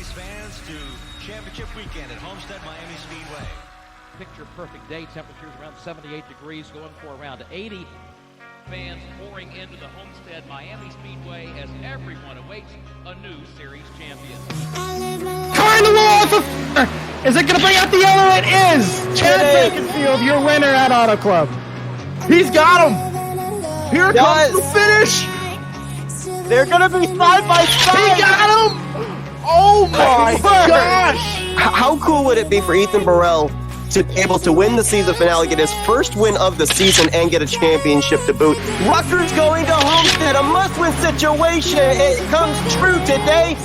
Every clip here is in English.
race fans to championship weekend at Homestead Miami Speedway. Picture-perfect day, temperatures around 78 degrees, going for around 80. Fans pouring into the Homestead Miami Speedway as everyone awaits a new series champion. Carnival! Is it going to bring out the yellow? It is! Chad Frankenfield, your winner at Auto Club. He's got him! Here comes the finish! They're going to be side by side! He got him! Oh my gosh! How cool would it be for Ethan Burrell to be able to win the season finale, get his first win of the season, and get a championship to boot? Rutgers going to Homestead, a must-win situation. It comes true today.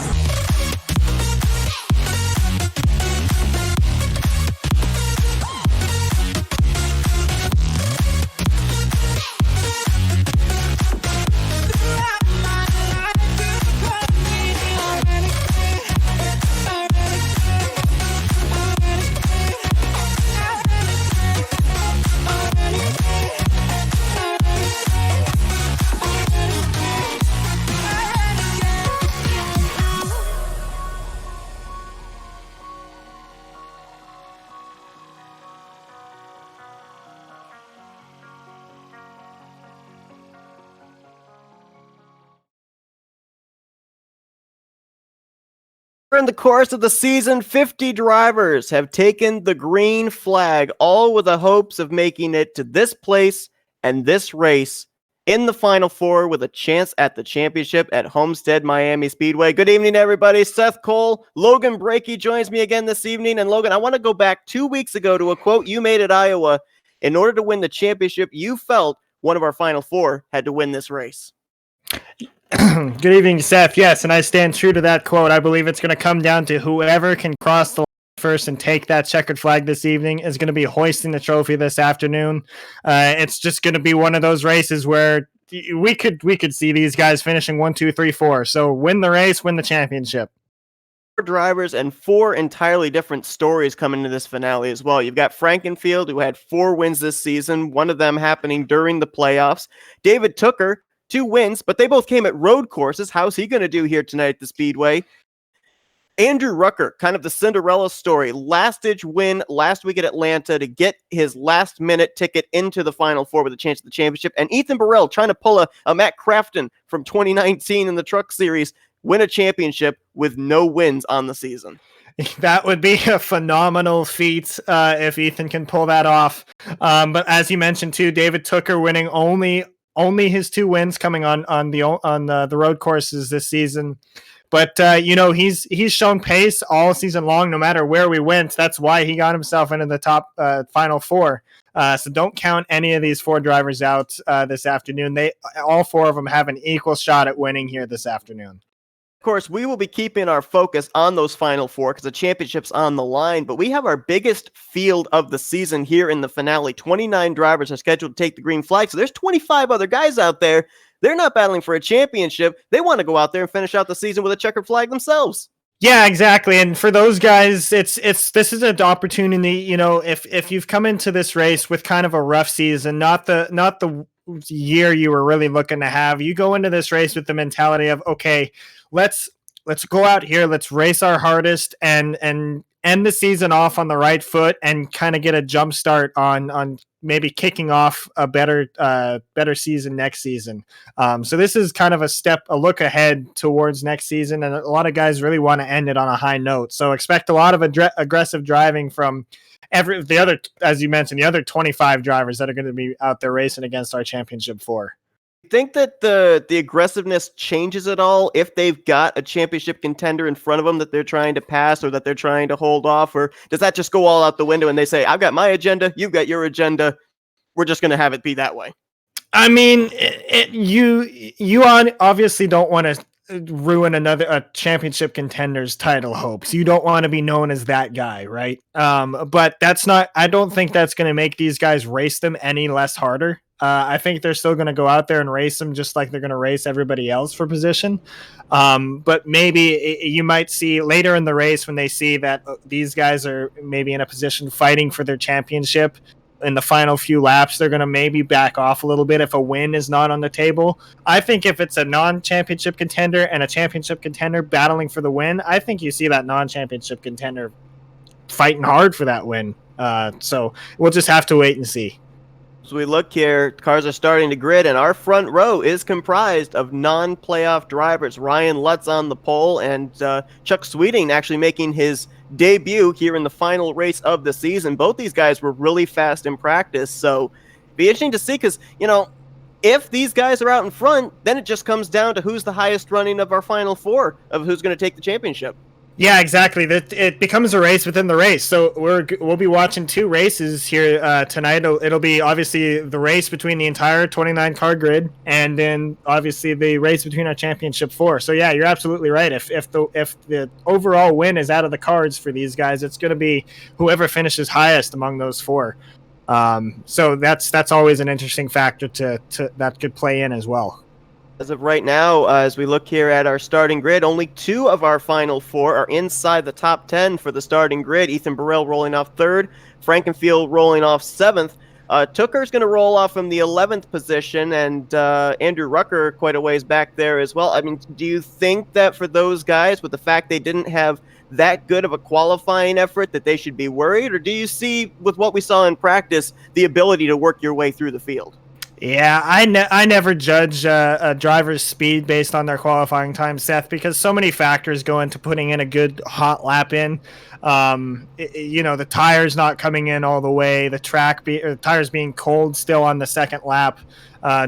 In the course of the season, 50 drivers have taken the green flag, all with the hopes of making it to this place and this race in the Final Four with a chance at the championship at Homestead Miami Speedway. Good evening, everybody. Seth Cole, Logan Brakey joins me again this evening. And Logan, I want to go back 2 weeks ago to a quote you made at Iowa. In order to win the championship, you felt one of our Final Four had to win this race. Good evening, Seth. Yes, and I stand true to that quote. I believe it's going to come down to whoever can cross the line first and take that checkered flag this evening is going to be hoisting the trophy this afternoon. It's just going to be one of those races where we could see these guys finishing 1, 2, 3, 4. So win the race, win the championship. 4 drivers and 4 entirely different stories coming into this finale as well. You've got Frankenfield, who had 4 wins this season, one of them happening during the playoffs. David Tooker, 2 wins, but they both came at road courses. How's he going to do here tonight at the Speedway? Andrew Rucker, kind of the Cinderella story. Last-ditch win last week at Atlanta to get his last-minute ticket into the Final Four with a chance at the championship. And Ethan Burrell trying to pull a Matt Crafton from 2019 in the Truck Series, win a championship with no wins on the season. That would be a phenomenal feat if Ethan can pull that off. But as you mentioned too, David Tooker winning only his 2 wins coming on the road courses this season. But he's shown pace all season long, no matter where we went. That's why he got himself into the top Final Four. So don't count any of these 4 drivers out this afternoon. All 4 of them have an equal shot at winning here this afternoon. Of course, we will be keeping our focus on those Final Four because the championship's on the line, but we have our biggest field of the season here in the finale. 29 drivers are scheduled to take the green flag, so there's 25 other guys out there. They're not battling for a championship. They want to go out there and finish out the season with a checkered flag themselves. Yeah, exactly. And for those guys, this is an opportunity, if you've come into this race with kind of a rough season, not the year you were really looking to have, you go into this race with the mentality of, okay, let's go out here, let's race our hardest and end the season off on the right foot and kind of get a jump start on maybe kicking off a better season next season. So this is kind of a look ahead towards next season, and a lot of guys really want to end it on a high note. So expect a lot of aggressive driving from the other 25 drivers that are going to be out there racing against our championship 4. Think that the aggressiveness changes at all if they've got a championship contender in front of them that they're trying to pass or that they're trying to hold off, or does that just go all out the window and they say, I've got my agenda, you've got your agenda, we're just going to have it be that way? I mean, you obviously don't want to ruin a championship contender's title hopes. You don't want to be known as that guy, right? But I don't think that's going to make these guys race them any less harder. I think they're still going to go out there and race them just like they're going to race everybody else for position. But maybe you might see later in the race when they see that these guys are maybe in a position fighting for their championship, in the final few laps, they're going to maybe back off a little bit if a win is not on the table. I think if it's a non-championship contender and a championship contender battling for the win, I think you see that non-championship contender fighting hard for that win. So we'll just have to wait and see. As we look here, cars are starting to grid, and our front row is comprised of non-playoff drivers. Ryan Lutz on the pole, and Chuck Sweeting actually making his debut here in the final race of the season. Both these guys were really fast in practice, so be interesting to see, because, you know, if these guys are out in front, then it just comes down to who's the highest running of our final four, of who's going to take the championship. Yeah, exactly. It becomes a race within the race. So we'll be watching two races here tonight. It'll be obviously the race between the entire 29 car grid, and then obviously the race between our championship four. So yeah, you're absolutely right. If the overall win is out of the cards for these guys, it's going to be whoever finishes highest among those four. So that's always an interesting factor to that could play in as well. As of right now, as we look here at our starting grid, only 2 of our final 4 are inside the top 10 for the starting grid. Ethan Burrell rolling off 3rd, Frankenfield rolling off 7th. Tooker's going to roll off from the 11th position, and Andrew Rucker quite a ways back there as well. I mean, do you think that for those guys, with the fact they didn't have that good of a qualifying effort, that they should be worried? Or do you see, with what we saw in practice, the ability to work your way through the field? Yeah, I never judge a driver's speed based on their qualifying time, Seth, because so many factors go into putting in a good hot lap in. The tires not coming in all the way, the tires being cold still on the second lap,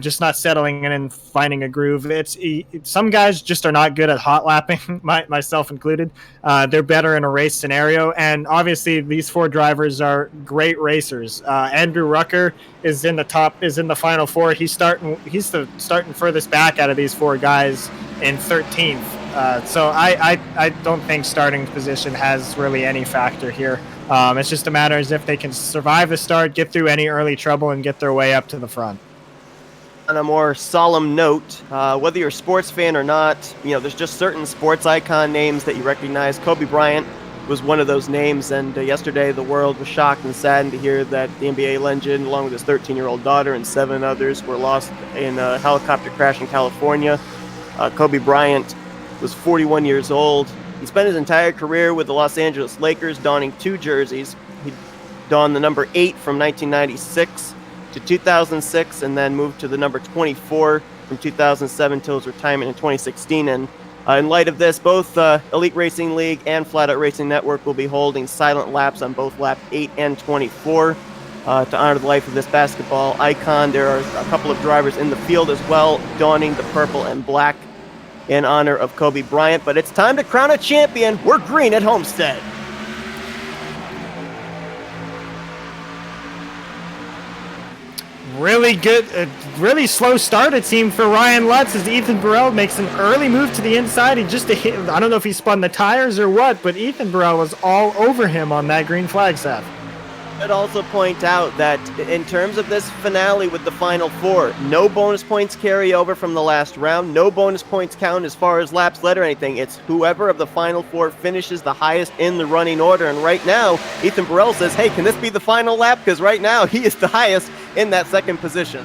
just not settling in and finding a groove. Some guys just are not good at hot lapping, myself included. They're better in a race scenario, and obviously these 4 drivers are great racers. Andrew Rucker is in the final 4. He's the starting furthest back out of these 4 guys in 13th. So I don't think starting position has really any factor here. It's just a matter as if they can survive the start, get through any early trouble, and get their way up to the front. On a more solemn note, whether you're a sports fan or not, there's just certain sports icon names that you recognize. Kobe Bryant was one of those names, and yesterday the world was shocked and saddened to hear that the NBA legend, along with his 13-year-old daughter and 7 others, were lost in a helicopter crash in California. Kobe Bryant was 41 years old. He spent his entire career with the Los Angeles Lakers, donning 2 jerseys. He donned the number 8 from 1996 to 2006, and then moved to the number 24 from 2007 till his retirement in 2016. And in light of this, both Elite Racing League and Flatout Racing Network will be holding silent laps on both lap 8 and 24 to honor the life of this basketball icon. There are a couple of drivers in the field as well, donning the purple and black in honor of Kobe Bryant. But it's time to crown a champion. We're green at Homestead. Really good, really slow start it seemed for Ryan Lutz as Ethan Burrell makes an early move to the inside. He just hit, I don't know if he spun the tires or what, but Ethan Burrell was all over him on that green flag, Seth. I'd also point out that in terms of this finale with the final 4, no bonus points carry over from the last round, no bonus points count as far as laps led or anything. It's whoever of the final 4 finishes the highest in the running order. And right now, Ethan Burrell says, hey, can this be the final lap? Because right now, he is the highest in that second position.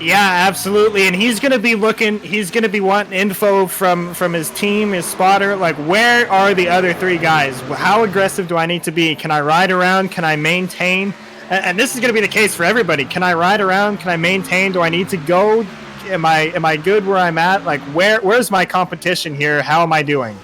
Yeah, absolutely. And he's going to be wanting info from his team, his spotter, like where are the other 3 guys? How aggressive do I need to be? Can I ride around? Can I maintain? And this is going to be the case for everybody. Can I ride around? Can I maintain? Do I need to go? Am I good where I'm at? Like where's my competition here? How am I doing?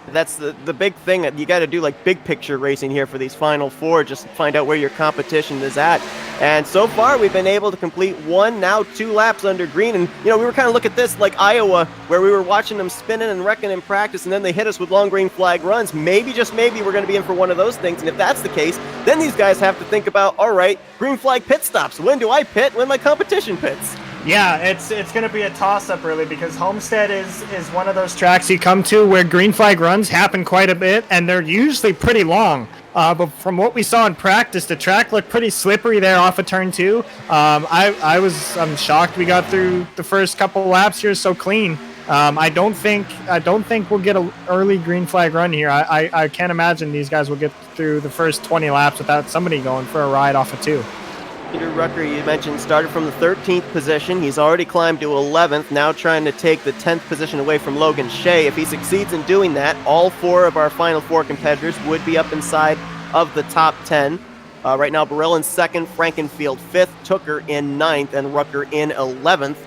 That's the big thing that you got to do, like big picture racing here for these final 4, just to find out where your competition is at. And so far, we've been able to complete 1, now 2 laps under green. And, we were kind of looking at this like Iowa, where we were watching them spinning and wrecking in practice, and then they hit us with long green flag runs. Maybe, just maybe, we're going to be in for one of those things. And if that's the case, then these guys have to think about, all right, green flag pit stops. When do I pit? When my competition pits? Yeah, it's going to be a toss-up, really, because Homestead is one of those tracks you come to where green flag runs happen quite a bit, and they're usually pretty long. But from what we saw in practice, the track looked pretty slippery there off of turn 2. I'm shocked we got through the first couple laps here so clean. I don't think we'll get an early green flag run here. I can't imagine these guys will get through the first 20 laps without somebody going for a ride off of 2. Andrew Rucker, you mentioned, started from the 13th position. He's already climbed to 11th, now trying to take the 10th position away from Logan Shea. If he succeeds in doing that, all 4 of our final 4 competitors would be up inside of the top 10. Right now, Burrell in 2nd, Frankenfield 5th, Tooker in 9th, and Rucker in 11th.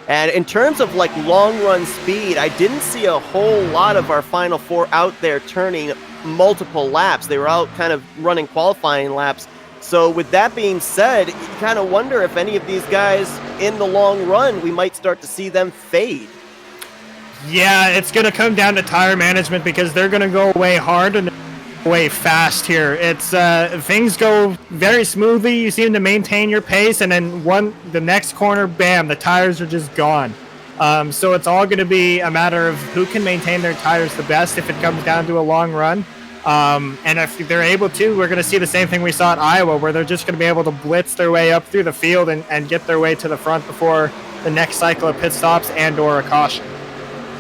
And in terms of like long run speed, I didn't see a whole lot of our final 4 out there turning multiple laps. They were out kind of running qualifying laps. So with that being said, you kind of wonder if any of these guys in the long run, we might start to see them fade. Yeah, it's going to come down to tire management because they're going to go away hard and away fast here. It's things go very smoothly. You seem to maintain your pace, and then the next corner, bam, the tires are just gone. So it's all going to be a matter of who can maintain their tires the best if it comes down to a long run. And if they're able to, we're going to see the same thing we saw at Iowa, where they're just going to be able to blitz their way up through the field and get their way to the front before the next cycle of pit stops and or a caution.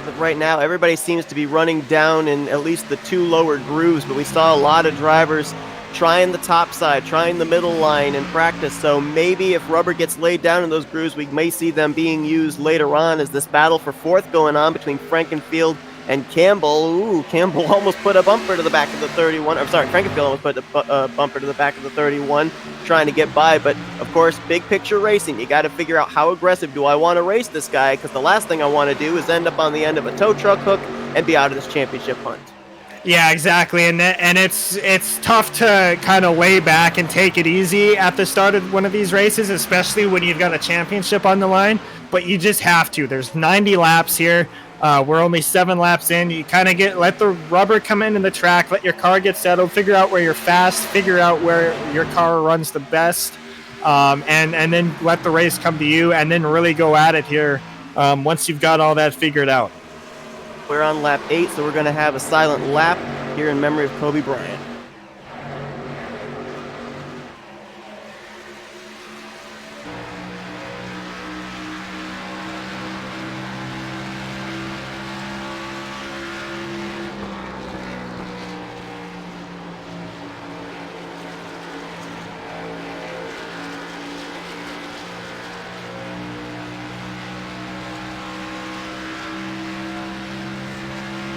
But right now, everybody seems to be running down in at least the 2 lower grooves, but we saw a lot of drivers trying the top side, trying the middle line in practice. So maybe if rubber gets laid down in those grooves, we may see them being used later on as this battle for 4th going on between Frankenfield and Campbell. Ooh, Campbell almost put a bumper to the back of the 31. I'm sorry, Frankenfield almost put a bumper to the back of the 31, trying to get by. But, of course, big picture racing. You got to figure out how aggressive do I want to race this guy, because the last thing I want to do is end up on the end of a tow truck hook and be out of this championship hunt. Yeah, exactly. And it's tough to kind of lay back and take it easy at the start of one of these races, especially when you've got a championship on the line. But you just have to. There's 90 laps here. We're only 7 laps in. You kind of let the rubber come into the track, let your car get settled, figure out where you're fast, figure out where your car runs the best, and then let the race come to you, and then really go at it here once you've got all that figured out. We're on lap 8, so we're going to have a silent lap here in memory of Kobe Bryant.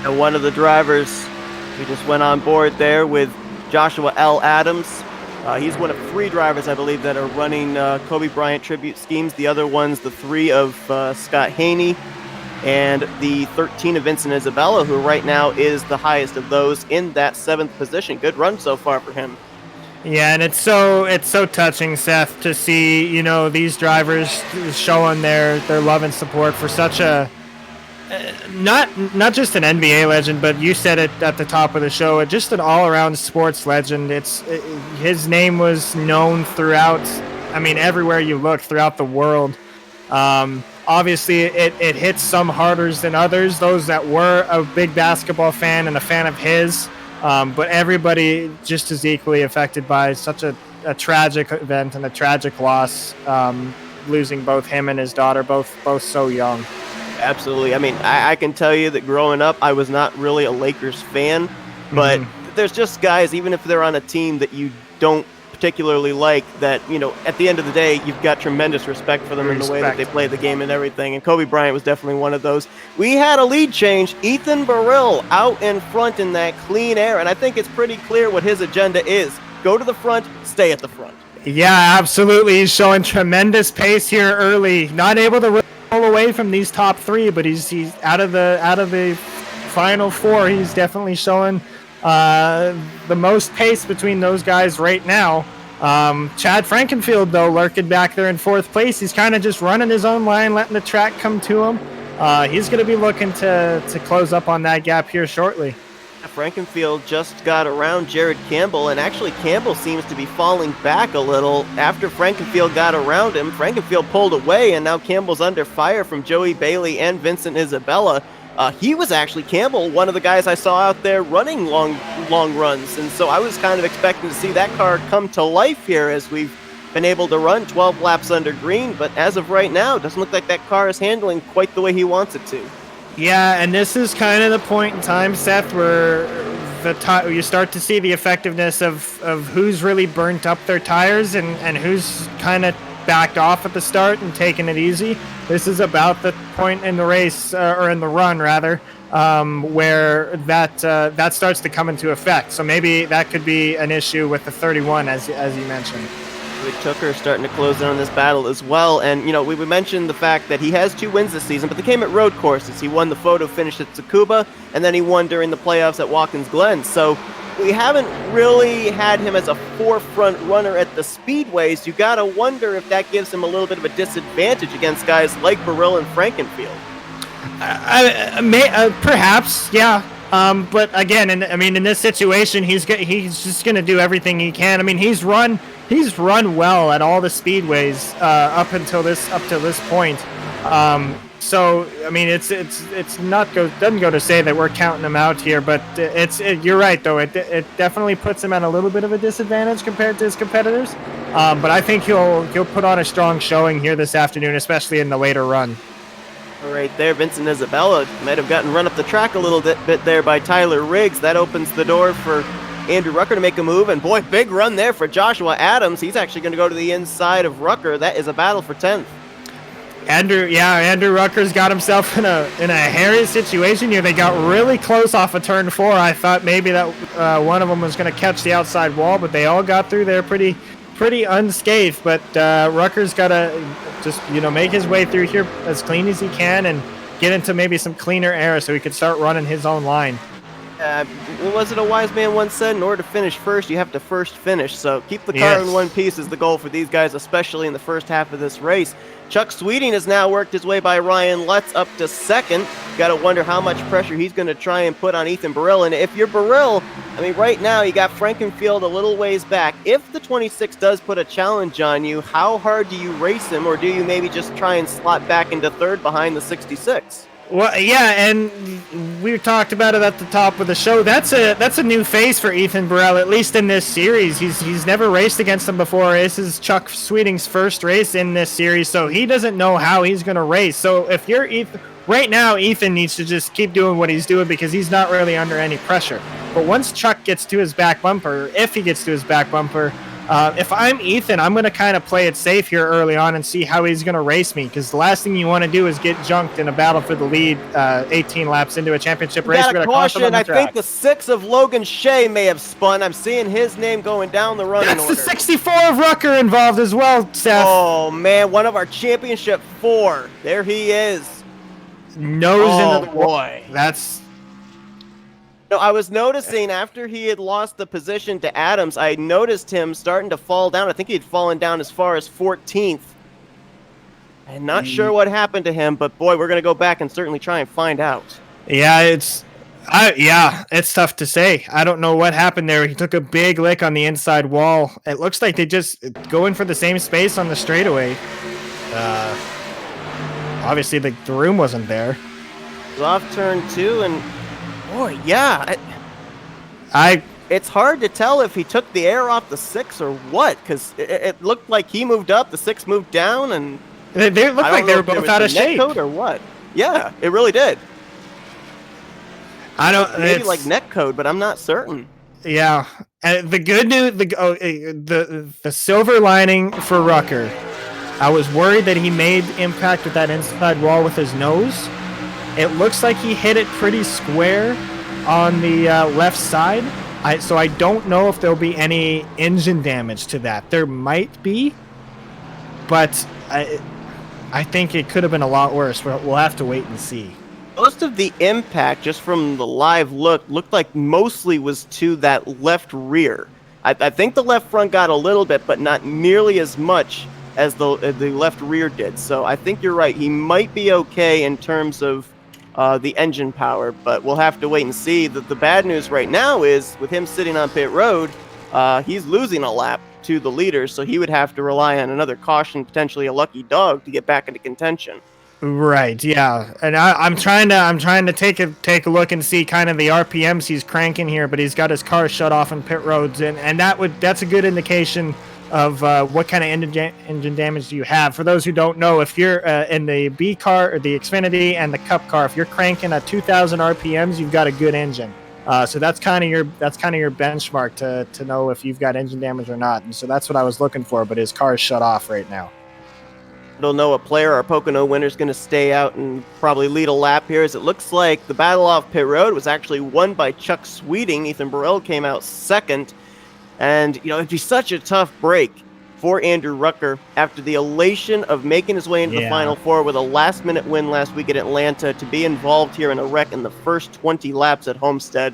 And one of the drivers who just went on board there with Joshua L. Adams. He's one of 3 drivers, I believe, that are running Kobe Bryant tribute schemes. The other one's the 3 of Scott Haney and the 13 of Vincent Isabella, who right now is the highest of those in that 7th position. Good run so far for him. Yeah, and it's so touching, Seth, to see, these drivers showing their love and support for such a not just an NBA legend, but you said it at the top of the show, just an all-around sports legend. His name was known throughout, everywhere you look throughout the world. Obviously, it hits some harder than others, those that were a big basketball fan and a fan of his, but everybody just as equally affected by such a tragic event and a tragic loss, losing both him and his daughter, both so young. Absolutely. I can tell you that growing up, I was not really a Lakers fan, but there's just guys, even if they're on a team that you don't particularly like, that, at the end of the day, you've got tremendous respect for them in the way that they play the game and everything. And Kobe Bryant was definitely one of those. We had a lead change. Ethan Burrill out in front in that clean air, and I think it's pretty clear what his agenda is. Go to the front, stay at the front. Yeah, absolutely. He's showing tremendous pace here early. Not able to roll away from these top 3, but he's out of the final 4. He's definitely showing the most pace between those guys right now. Chad Frankenfield, though, lurking back there in 4th place. He's kind of just running his own line, letting the track come to him. He's going to be looking to close up on that gap here shortly. Frankenfield just got around Jared Campbell, and actually Campbell seems to be falling back a little. After Frankenfield got around him, Frankenfield pulled away, and now Campbell's under fire from Joey Bailey and Vincent Isabella. He was actually, Campbell, one of the guys I saw out there running long runs, and so I was kind of expecting to see that car come to life here as we've been able to run 12 laps under green, but as of right now, it doesn't look like that car is handling quite the way he wants it to. Yeah, and this is kind of the point in time, Seth, where you start to see the effectiveness of who's really burnt up their tires and who's kind of backed off at the start and taken it easy. This is about the point in the race, or in the run rather, where that starts to come into effect. So maybe that could be an issue with the 31, as you mentioned. Tooker starting to close in on this battle as well. And, we mentioned the fact that he has 2 wins this season, but they came at road courses. He won the photo finish at Tsukuba, and then he won during the playoffs at Watkins Glen. So we haven't really had him as a forefront runner at the speedways. You got to wonder if that gives him a little bit of a disadvantage against guys like Burrill and Frankenfield. Perhaps, yeah. But again, in this situation, he's just going to do everything he can. I mean, he's run well at all the speedways up to this point. So I mean, it's not doesn't go to say that we're counting him out here, but you're right though. It definitely puts him at a little bit of a disadvantage compared to his competitors. But I think he'll put on a strong showing here this afternoon, especially in the later run. Right there, Vincent Isabella might have gotten run up the track a little bit there by Tyler Riggs. That opens the door for Andrew Rucker to make a move, and boy, big run there for Joshua Adams. He's actually going to go to the inside of Rucker. That is a battle for 10th. Andrew Rucker's got himself in a hairy situation here. They got really close off of turn 4. I thought maybe that one of them was going to catch the outside wall, but they all got through there pretty unscathed. But Rucker's got to just make his way through here as clean as he can and get into maybe some cleaner air so he could start running his own line. Was it a wise man once said, in order to finish first, you have to first finish. So keep the car in one piece is the goal for these guys, especially in the first half of this race. Chuck Sweeting has now worked his way by Ryan Lutz up to second. Got to wonder how much pressure he's going to try and put on Ethan Burrill. And if you're Burrill, right now you got Frankenfield a little ways back. If the 26 does put a challenge on you, how hard do you race him, or do you maybe just try and slot back into third behind the 66? Well, yeah, and we talked about it at the top of the show. That's a new face for Ethan Burrill, at least in this series. He's never raced against him before. This is Chuck Sweeting's first race in this series, so he doesn't know how he's going to race. So if you're Ethan, right now, Ethan needs to just keep doing what he's doing because he's not really under any pressure. But once Chuck gets to his back bumper, if he gets to his back bumper, if I'm Ethan, I'm going to kind of play it safe here early on and see how he's going to race me, because the last thing you want to do is get junked in a battle for the lead 18 laps into a championship race. Got a caution. I think the 6 of Logan Shea may have spun. I'm seeing his name going down the running order. That's the 64 of Rucker involved as well, Seth. Oh, man, one of our championship 4. There he is. Nose into the boy. That's... No, I was noticing after he had lost the position to Adams, I noticed him starting to fall down. I think he'd fallen down as far as 14th. I'm not sure what happened to him, but boy, we're going to go back and certainly try and find out. Yeah, it's tough to say. I don't know what happened there. He took a big lick on the inside wall. It looks like they just go in for the same space on the straightaway. Obviously, the room wasn't there. It was off turn 2, and boy, yeah. It's hard to tell if he took the air off the 6 or what, because it looked like he moved up, the 6 moved down, and they looked like they were both out of shape. Netcode or what? Yeah, it really did. I don't maybe like netcode, but I'm not certain. Yeah, the good news, the silver lining for Rucker. I was worried that he made impact with that inside wall with his nose. It looks like he hit it pretty square on the left side. So I don't know if there'll be any engine damage to that. There might be, but I think it could have been a lot worse. We'll have to wait and see. Most of the impact, just from the live look, looked like mostly was to that left rear. I think the left front got a little bit, but not nearly as much as the left rear did. So I think you're right. He might be okay in terms of the engine power, but we'll have to wait and see. The bad news right now is, with him sitting on pit road, he's losing a lap to the leaders, so he would have to rely on another caution, potentially a lucky dog, to get back into contention. Right, yeah, and I'm trying to take a look and see kind of the RPMs he's cranking here, but he's got his car shut off in pit roads, and that's a good indication of what kind of engine damage do you have. For those who don't know, if you're in the B car or the Xfinity and the Cup car, if you're cranking at 2,000 RPMs, you've got a good engine. So that's kind of your benchmark to know if you've got engine damage or not. And so that's what I was looking for, but his car is shut off right now. It'll know a player or Pocono winner is going to stay out and probably lead a lap here, as it looks like the battle off pit road was actually won by Chuck Sweeting. Ethan Burrell came out second. And, it'd be such a tough break for Andrew Rucker after the elation of making his way into the Final Four with a last-minute win last week at Atlanta to be involved here in a wreck in the first 20 laps at Homestead.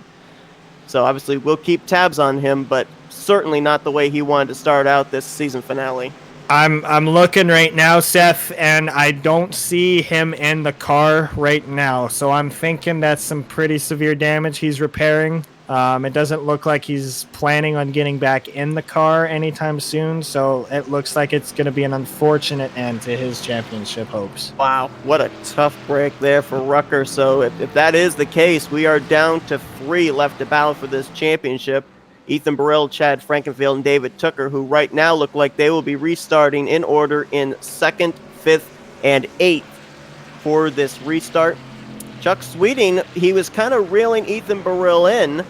So obviously we'll keep tabs on him, but certainly not the way he wanted to start out this season finale. I'm looking right now, Seth, and I don't see him in the car right now. So I'm thinking that's some pretty severe damage he's repairing. It doesn't look like he's planning on getting back in the car anytime soon. So it looks like it's going to be an unfortunate end to his championship hopes. Wow, what a tough break there for Rucker. So if that is the case, we are down to 3 left to battle for this championship. Ethan Burrell, Chad Frankenfield, and David Tooker, who right now look like they will be restarting in order in 2nd, 5th, and 8th for this restart. Chuck Sweeting, he was kind of reeling Ethan Burrell in,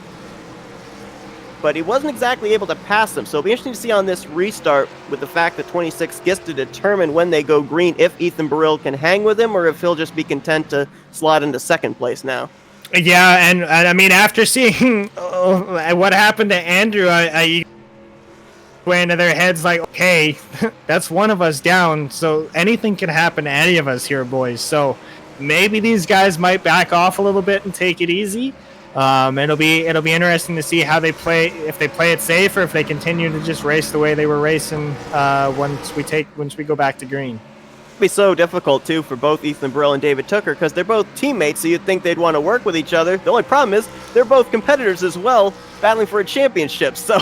but he wasn't exactly able to pass him. So it'll be interesting to see on this restart, with the fact that 26 gets to determine when they go green, if Ethan Burrell can hang with him or if he'll just be content to slide into 2nd place now. Yeah, and I mean, after seeing what happened to Andrew, I went into their heads like, okay, that's one of us down, so anything can happen to any of us here, boys. So maybe these guys might back off a little bit and take it easy. It'll be interesting to see how they play, if they play it safe or if they continue to just race the way they were racing once we go back to green. Be so difficult too for both Ethan Burrell and David Tooker, because they're both teammates, so you'd think they'd want to work with each other. The only problem is they're both competitors as well, battling for a championship. So,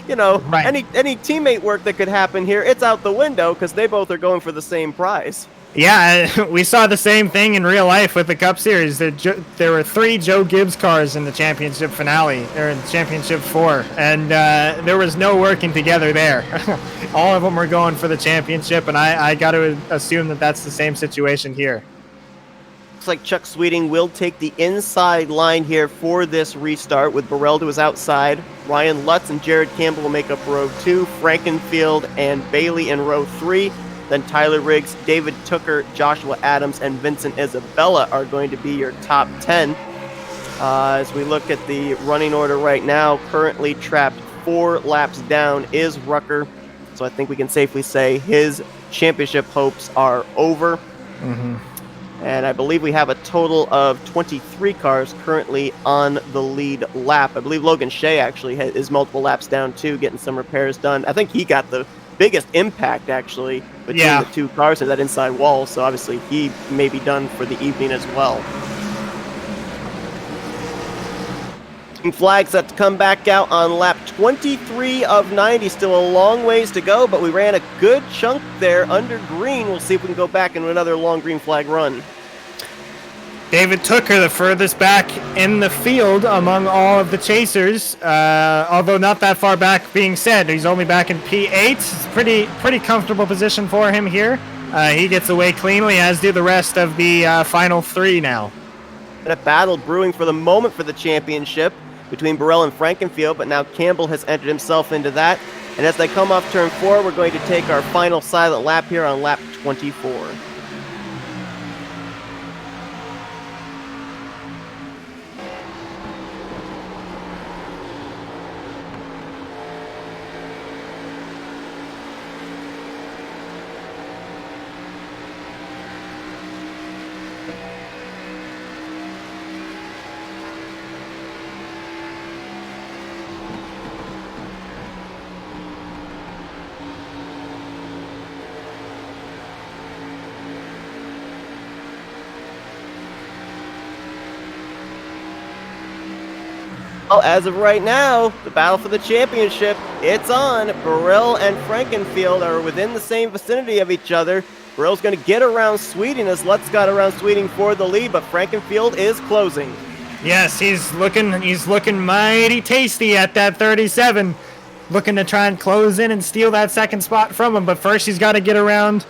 right. any teammate work that could happen here, it's out the window because they both are going for the same prize. Yeah, we saw the same thing in real life with the Cup Series. There were 3 Joe Gibbs cars in the championship finale, or in championship 4, and there was no working together there. All of them were going for the championship, and I got to assume that that's the same situation here. Looks like Chuck Sweeting will take the inside line here for this restart, with Burrell to his outside. Ryan Lutz and Jared Campbell will make up row 2, Frankenfield and Bailey in row 3. Then Tyler Riggs, David Tooker, Joshua Adams, and Vincent Isabella are going to be your top 10. As we look at the running order right now, currently trapped 4 laps down is Rucker. So I think we can safely say his championship hopes are over. Mm-hmm. And I believe we have a total of 23 cars currently on the lead lap. I believe Logan Shea actually is multiple laps down too, getting some repairs done. I think he got the biggest impact actually between the 2 cars at that inside wall, so obviously he may be done for the evening as well. Flag set to come back out on lap 23 of 90. Still a long ways to go, but we ran a good chunk there under green. We'll see if we can go back into another long green flag run. David Tooker, the furthest back in the field among all of the chasers, although not that far back being said. He's only back in P8. It's pretty comfortable position for him here. He gets away cleanly, as do the rest of the final 3 now. And a battle brewing for the moment for the championship between Burrell and Frankenfield, but now Campbell has entered himself into that. And as they come off turn 4, we're going to take our final silent lap here on lap 24. Well, as of right now, the battle for the championship, it's on. Burrell and Frankenfield are within the same vicinity of each other. Burrell's going to get around Sweeting as Lutz got around Sweeting for the lead, but Frankenfield is closing. Yes, he's looking mighty tasty at that 37. Looking to try and close in and steal that second spot from him, but first he's got to get around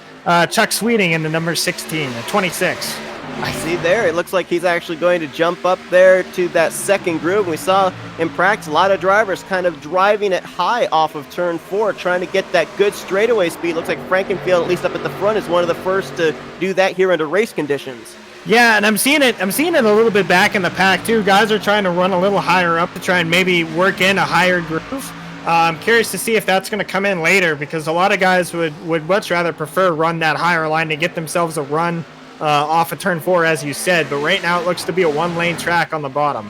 Chuck Sweeting in the number 16, 26. I see there. It looks like he's actually going to jump up there to that second groove. We saw in practice a lot of drivers kind of driving it high off of turn 4, trying to get that good straightaway speed. Looks like Frankenfield, at least up at the front, is one of the first to do that here under race conditions. Yeah, and I'm seeing it a little bit back in the pack too. Guys are trying to run a little higher up to try and maybe work in a higher groove. I'm curious to see if that's going to come in later, because a lot of guys would much rather prefer run that higher line to get themselves a run off of turn 4, as you said. But right now it looks to be a one-lane track on the bottom.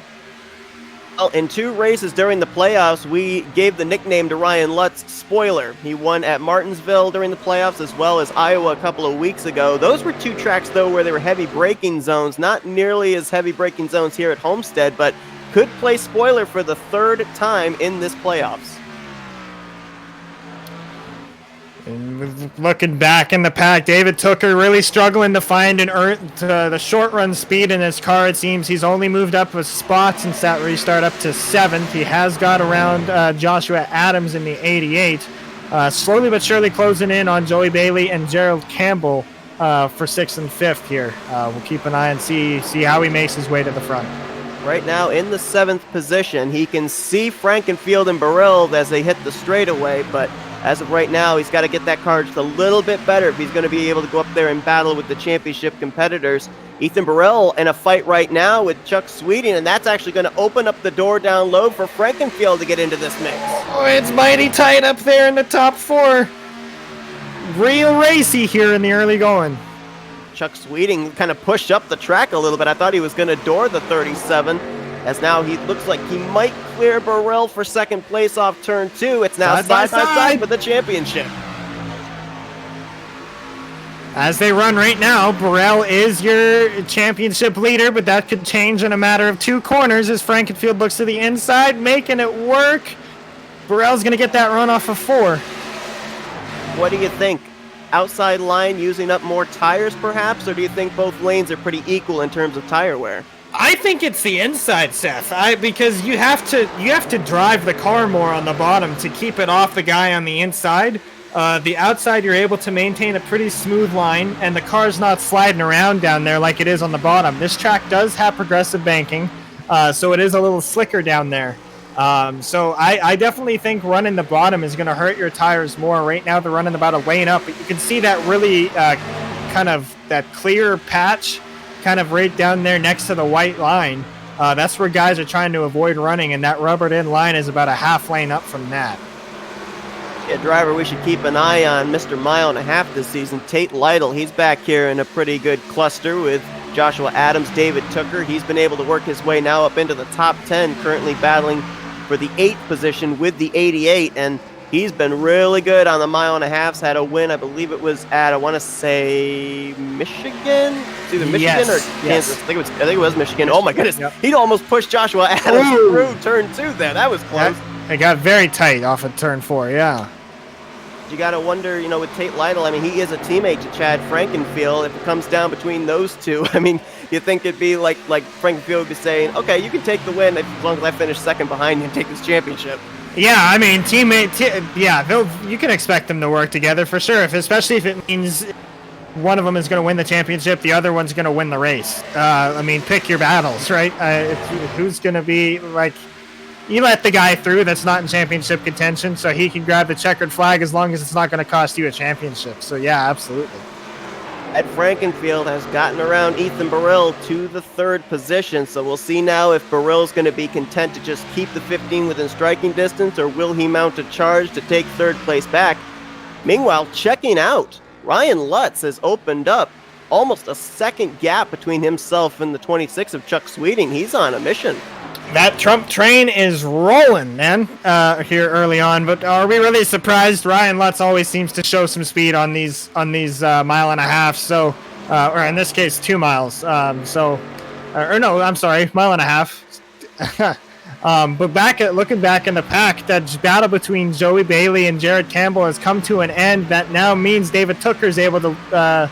Well, in 2 races during the playoffs, we gave the nickname to Ryan Lutz, Spoiler. He won at Martinsville during the playoffs as well as Iowa a couple of weeks ago. Those were 2 tracks, though, where there were heavy braking zones. Not nearly as heavy braking zones here at Homestead, but could play Spoiler for the 3rd time in this playoffs. And looking back in the pack, David Tooker really struggling to find the short run speed in his car. It seems he's only moved up a spot since that restart up to 7th. He has got around Joshua Adams in the 88. Slowly but surely closing in on Joey Bailey and Gerald Campbell for 6th and 5th here. We'll keep an eye and see how he makes his way to the front. Right now in the 7th position, he can see Frankenfield and Burrell as they hit the straightaway, but as of right now, he's got to get that car just a little bit better if he's going to be able to go up there and battle with the championship competitors. Ethan Burrell in a fight right now with Chuck Sweeting, and that's actually going to open up the door down low for Frankenfield to get into this mix. Oh, it's mighty tight up there in the top 4. Real racy here in the early going. Chuck Sweeting kind of pushed up the track a little bit. I thought he was going to door the 37, as now he looks like he might clear Burrell for 2nd place off turn 2. It's now side by side for the championship. As they run right now, Burrell is your championship leader, but that could change in a matter of 2 corners as Frankenfield looks to the inside, making it work. Burrell's going to get that run off of 4. What do you think? Outside line using up more tires perhaps, or do you think both lanes are pretty equal in terms of tire wear? I think it's the inside, Seth. Because you have to drive the car more on the bottom to keep it off the guy on the inside. The outside, you're able to maintain a pretty smooth line, and the car's not sliding around down there like it is on the bottom. This track does have progressive banking, so it is a little slicker down there. So I definitely think running the bottom is going to hurt your tires more. Right now they're running about a lane up, but you can see that really kind of that clear patch kind of right down there next to the white line. That's where guys are trying to avoid running, and that rubbered in line is about a half lane up from that. A driver we should keep an eye on, Mr. Mile and a Half this season, Tate Lytle. He's back here in a pretty good cluster with Joshua Adams, David Tooker. He's been able to work his way now up into the top 10, currently battling for the 8th position with the 88, and he's been really good on the mile and a half. Had a win, I believe it was at, I want to say, Michigan? It's either Michigan or Kansas. I think it was Michigan. Oh my goodness. Yep. He'd almost pushed Joshua Adams through turn 2 there. That was close. It got very tight off of turn 4, yeah. You got to wonder, with Tate Lytle, I mean, he is a teammate to Chad Frankenfield. If it comes down between those two, I mean, you think it'd be like Frankenfield would be saying, okay, you can take the win as long as I finish 2nd behind you and take this championship. Yeah, I mean, you can expect them to work together for sure, especially if it means one of them is going to win the championship, the other one's going to win the race. I mean, pick your battles, right? Who's going to be like... You let the guy through that's not in championship contention so he can grab the checkered flag as long as it's not going to cost you a championship. So, yeah, absolutely. Ed Frankenfield has gotten around Ethan Burrell to the 3rd position, so we'll see now if Burrell's going to be content to just keep the 15 within striking distance, or will he mount a charge to take 3rd place back. Meanwhile, checking out, Ryan Lutz has opened up almost a 2nd gap between himself and the 26 of Chuck Sweeting. He's on a mission. That Trump train is rolling, man, here early on. But are we really surprised? Ryan Lutz always seems to show some speed on these mile and a half. So, or in this case, 2 miles. Mile and a half. But looking back in the pack, that battle between Joey Bailey and Jared Campbell has come to an end. That now means David Tooker is able to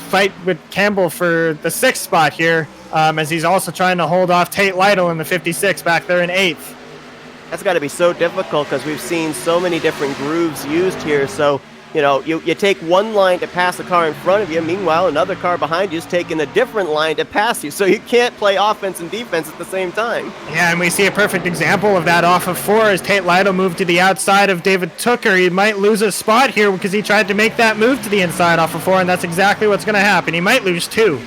fight with Campbell for the 6th spot here. As he's also trying to hold off Tate Lytle in the 56 back there in 8th. That's got to be so difficult because we've seen so many different grooves used here. So you take one line to pass a car in front of you. Meanwhile, another car behind you is taking a different line to pass you. So you can't play offense and defense at the same time. Yeah, and we see a perfect example of that off of 4 as Tate Lytle moved to the outside of David Tooker. He might lose a spot here because he tried to make that move to the inside off of 4, and that's exactly what's going to happen. He might lose 2.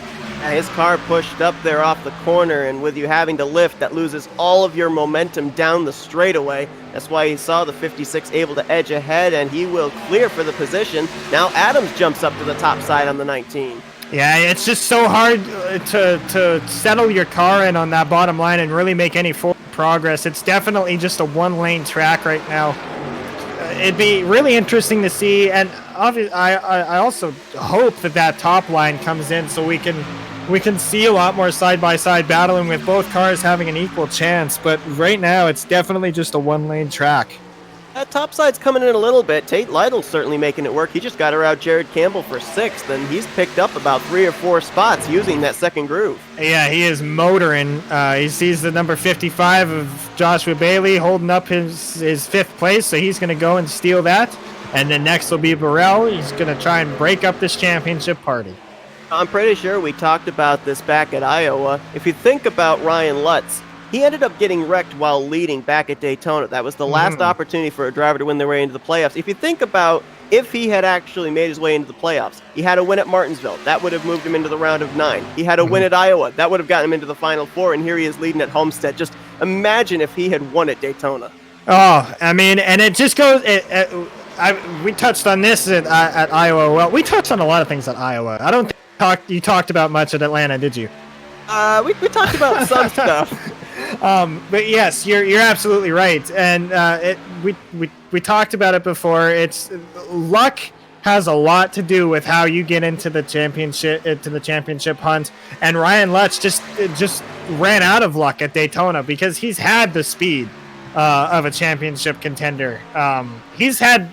His car pushed up there off the corner, and with you having to lift, that loses all of your momentum down the straightaway. That's why you saw the 56 able to edge ahead, and he will clear for the position. Now Adams jumps up to the top side on the 19. Yeah, it's just so hard to settle your car in on that bottom line and really make any forward progress. It's definitely just a one-lane track right now. It'd be really interesting to see, and obviously, I also hope that top line comes in so we can see a lot more side-by-side battling with both cars having an equal chance. But right now, it's definitely just a one-lane track. That top side's coming in a little bit. Tate Lytle's certainly making it work. He just got around Jared Campbell for 6th, and he's picked up about 3 or 4 spots using that second groove. Yeah, he is motoring. He sees the number 55 of Joshua Bailey holding up his 5th place, so he's going to go and steal that. And then next will be Burrell. He's going to try and break up this championship party. I'm pretty sure we talked about this back at Iowa. If you think about Ryan Lutz, he ended up getting wrecked while leading back at Daytona. That was the last opportunity for a driver to win their way into the playoffs. If you think about if he had actually made his way into the playoffs, he had a win at Martinsville. That would have moved him into the round of 9. He had a win at Iowa. That would have gotten him into the Final 4, and here he is leading at Homestead. Just imagine if he had won at Daytona. Oh, I mean, and it just goes... we touched on this at Iowa. Well, we touched on a lot of things at Iowa. I don't think you talked about much at Atlanta, did you? We talked about some stuff. But yes, you're absolutely right, and we talked about it before. It's luck has a lot to do with how you get into the championship hunt, and Ryan Lutz just ran out of luck at Daytona because he's had the speed of a championship contender. He's had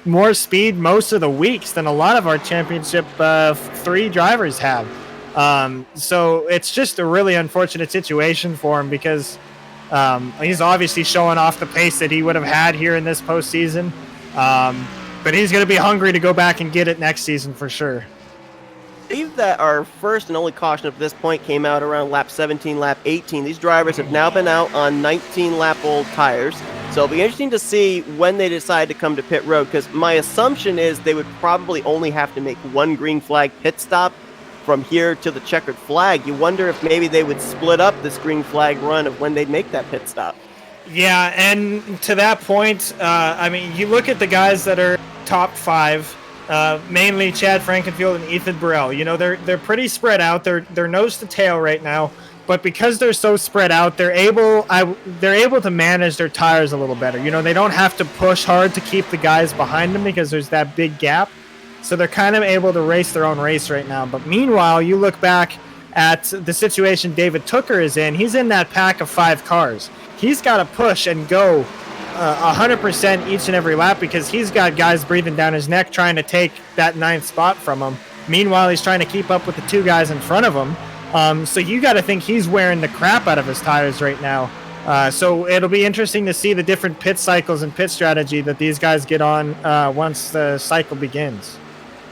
more speed most of the weeks than a lot of our championship 3 drivers have. So it's just a really unfortunate situation for him because he's obviously showing off the pace that he would have had here in this postseason. But he's going to be hungry to go back and get it next season for sure. I believe that our first and only caution up to this point came out around lap 17, lap 18. These drivers have now been out on 19-lap-old tires. So it'll be interesting to see when they decide to come to pit road, because my assumption is they would probably only have to make one green flag pit stop from here to the checkered flag. You wonder if maybe they would split up this green flag run of when they'd make that pit stop. Yeah, and to that point, I mean, you look at the guys that are top 5, mainly Chad Frankenfield and Ethan Burrell. You know, they're pretty spread out. They're nose to tail right now, but because they're so spread out, they're able to manage their tires a little better. You know, they don't have to push hard to keep the guys behind them because there's that big gap. So they're kind of able to race their own race right now. But meanwhile, you look back at the situation David Tooker is in. He's in that pack of 5 cars. He's got to push and go 100% each and every lap because he's got guys breathing down his neck trying to take that 9th spot from him. Meanwhile, he's trying to keep up with the 2 guys in front of him. So you got to think he's wearing the crap out of his tires right now. So it'll be interesting to see the different pit cycles and pit strategy that these guys get on once the cycle begins.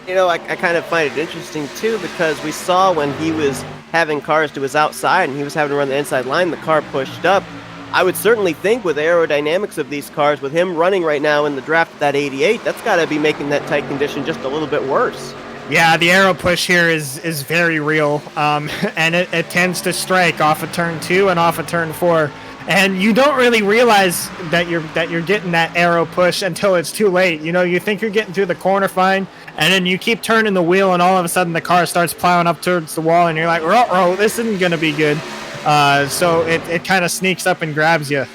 You know, I kind of find it interesting, too, because we saw when he was having cars to his outside and he was having to run the inside line, the car pushed up. I would certainly think with the aerodynamics of these cars, with him running right now in the draft at that 88, that's got to be making that tight condition just a little bit worse. Yeah, the aero push here is very real, and it tends to strike off of turn 2 and off of turn 4. And you don't really realize that you're getting that aero push until it's too late. You know, you think you're getting through the corner fine, and then you keep turning the wheel, and all of a sudden the car starts plowing up towards the wall, and you're like, "Oh, this isn't going to be good." So it kind of sneaks up and grabs you.